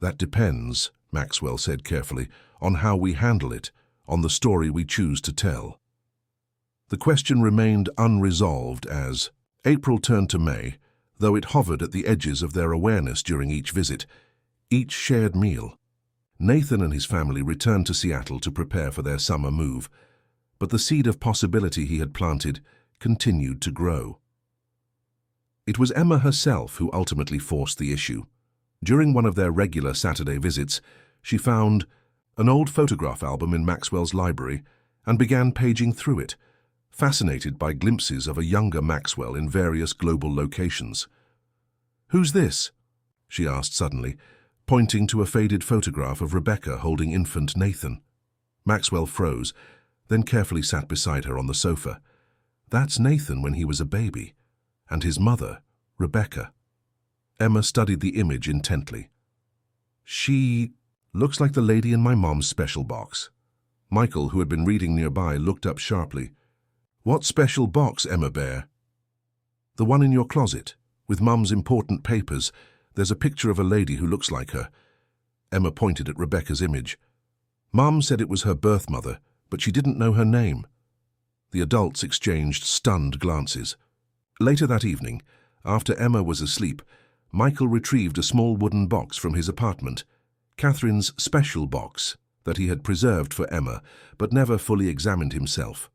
"That depends," Maxwell said carefully, "on how we handle it, on the story we choose to tell." The question remained unresolved as April turned to May, though it hovered at the edges of their awareness during each visit, each shared meal. Nathan and his family returned to Seattle to prepare for their summer move, but the seed of possibility he had planted continued to grow. It was Emma herself who ultimately forced the issue. During one of their regular Saturday visits, she found an old photograph album in Maxwell's library and began paging through it, fascinated by glimpses of a younger Maxwell in various global locations. "Who's this?" she asked suddenly, pointing to a faded photograph of Rebecca holding infant Nathan. Maxwell froze, then carefully sat beside her on the sofa. "That's Nathan when he was a baby, and his mother, Rebecca." Emma studied the image intently. "She looks like the lady in my mom's special box." Michael, who had been reading nearby, looked up sharply. "What special box, Emma Bear?" "The one in your closet, with Mum's important papers. There's a picture of a lady who looks like her." Emma pointed at Rebecca's image. "Mum said it was her birth mother, but she didn't know her name." The adults exchanged stunned glances. Later that evening, after Emma was asleep, Michael retrieved a small wooden box from his apartment, Catherine's special box that he had preserved for Emma but never fully examined himself.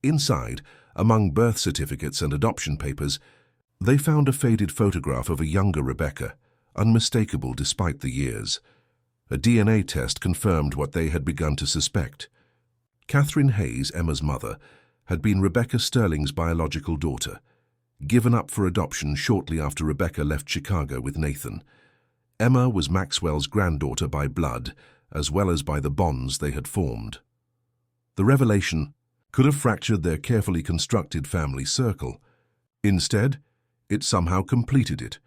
Inside, among birth certificates and adoption papers, they found a faded photograph of a younger Rebecca, unmistakable despite the years. A DNA test confirmed what they had begun to suspect. Catherine Hayes, Emma's mother, had been Rebecca Sterling's biological daughter, given up for adoption shortly after Rebecca left Chicago with Nathan. Emma was Maxwell's granddaughter by blood, as well as by the bonds they had formed. The revelation could have fractured their carefully constructed family circle. Instead, it somehow completed it,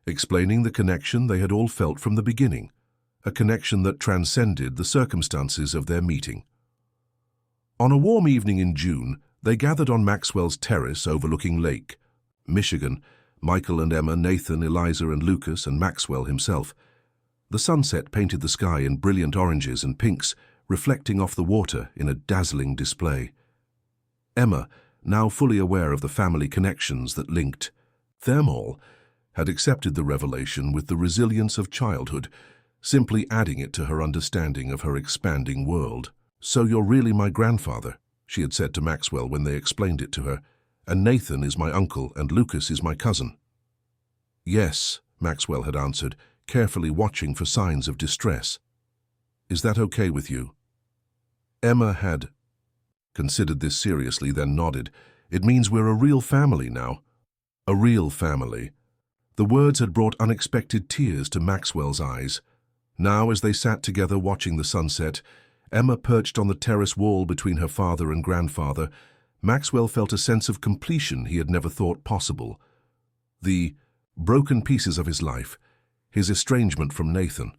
explaining the connection they had all felt from the beginning, a connection that transcended the circumstances of their meeting. On a warm evening in June, they gathered on Maxwell's terrace overlooking Lake Michigan, Michael and Emma, Nathan, Eliza and Lucas, and Maxwell himself. The sunset painted the sky in brilliant oranges and pinks, reflecting off the water in a dazzling display. Emma, now fully aware of the family connections that linked them all, had accepted the revelation with the resilience of childhood, simply adding it to her understanding of her expanding world. "So you're really my grandfather," she had said to Maxwell when they explained it to her, "and Nathan is my uncle and Lucas is my cousin." "Yes," Maxwell had answered, carefully watching for signs of distress. "Is that okay with you?" Emma had considered this seriously, then nodded. "It means we're a real family now." A real family. The words had brought unexpected tears to Maxwell's eyes. Now, as they sat together watching the sunset, Emma perched on the terrace wall between her father and grandfather, Maxwell felt a sense of completion he had never thought possible. The Broken pieces of his life, his estrangement from Nathan,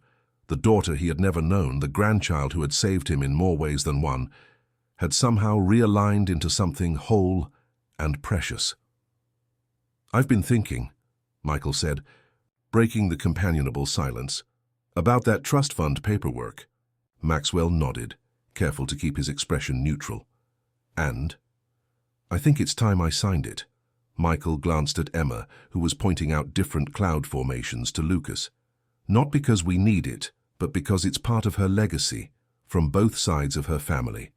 the daughter he had never known, the grandchild who had saved him in more ways than one, had somehow realigned into something whole and precious. "I've been thinking," Michael said, breaking the companionable silence, "about that trust fund paperwork." Maxwell nodded, careful to keep his expression neutral. "And?" "I think it's time I signed it." Michael glanced at Emma, who was pointing out different cloud formations to Lucas. "Not because we need it, but because it's part of her legacy, from both sides of her family."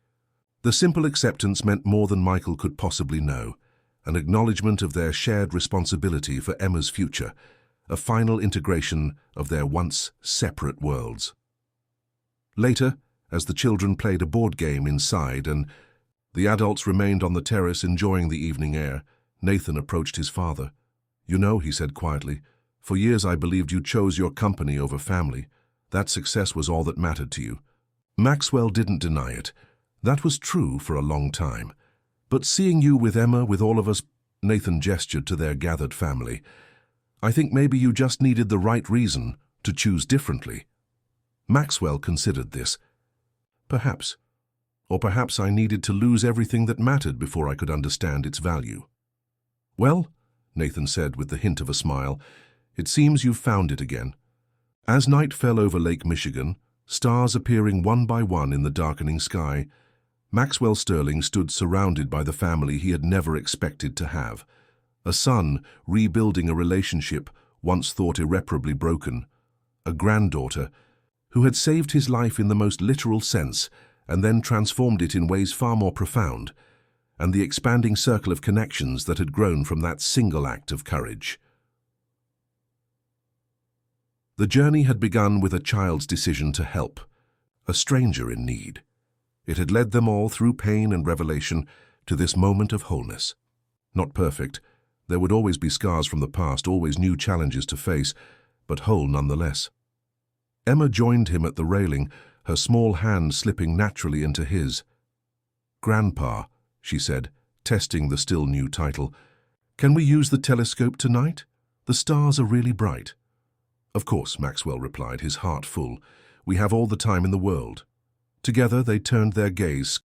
The simple acceptance meant more than Michael could possibly know, an acknowledgement of their shared responsibility for Emma's future, a final integration of their once separate worlds. Later, as the children played a board game inside and the adults remained on the terrace enjoying the evening air, Nathan approached his father. "You know," he said quietly, "for years I believed you chose your company over family. That success was all that mattered to you." Maxwell didn't deny it. That was true for a long time. "But seeing you with Emma, with all of us," Nathan gestured to their gathered family, "I think maybe you just needed the right reason to choose differently." Maxwell considered this. "Perhaps. Or perhaps I needed to lose everything that mattered before I could understand its value." "Well," Nathan said with the hint of a smile, "it seems you've found it again." As night fell over Lake Michigan, stars appearing one by one in the darkening sky, Maxwell Sterling stood surrounded by the family he had never expected to have. A son rebuilding a relationship once thought irreparably broken. A granddaughter who had saved his life in the most literal sense and then transformed it in ways far more profound, and the expanding circle of connections that had grown from that single act of courage. The journey had begun with a child's decision to help, a stranger in need. It had led them all through pain and revelation to this moment of wholeness. Not perfect, there would always be scars from the past, always new challenges to face, but whole nonetheless. Emma joined him at the railing, her small hand slipping naturally into his. "Grandpa," she said, testing the still new title, "can we use the telescope tonight? The stars are really bright." "Of course," Maxwell replied, his heart full. "We have all the time in the world." Together they turned their gaze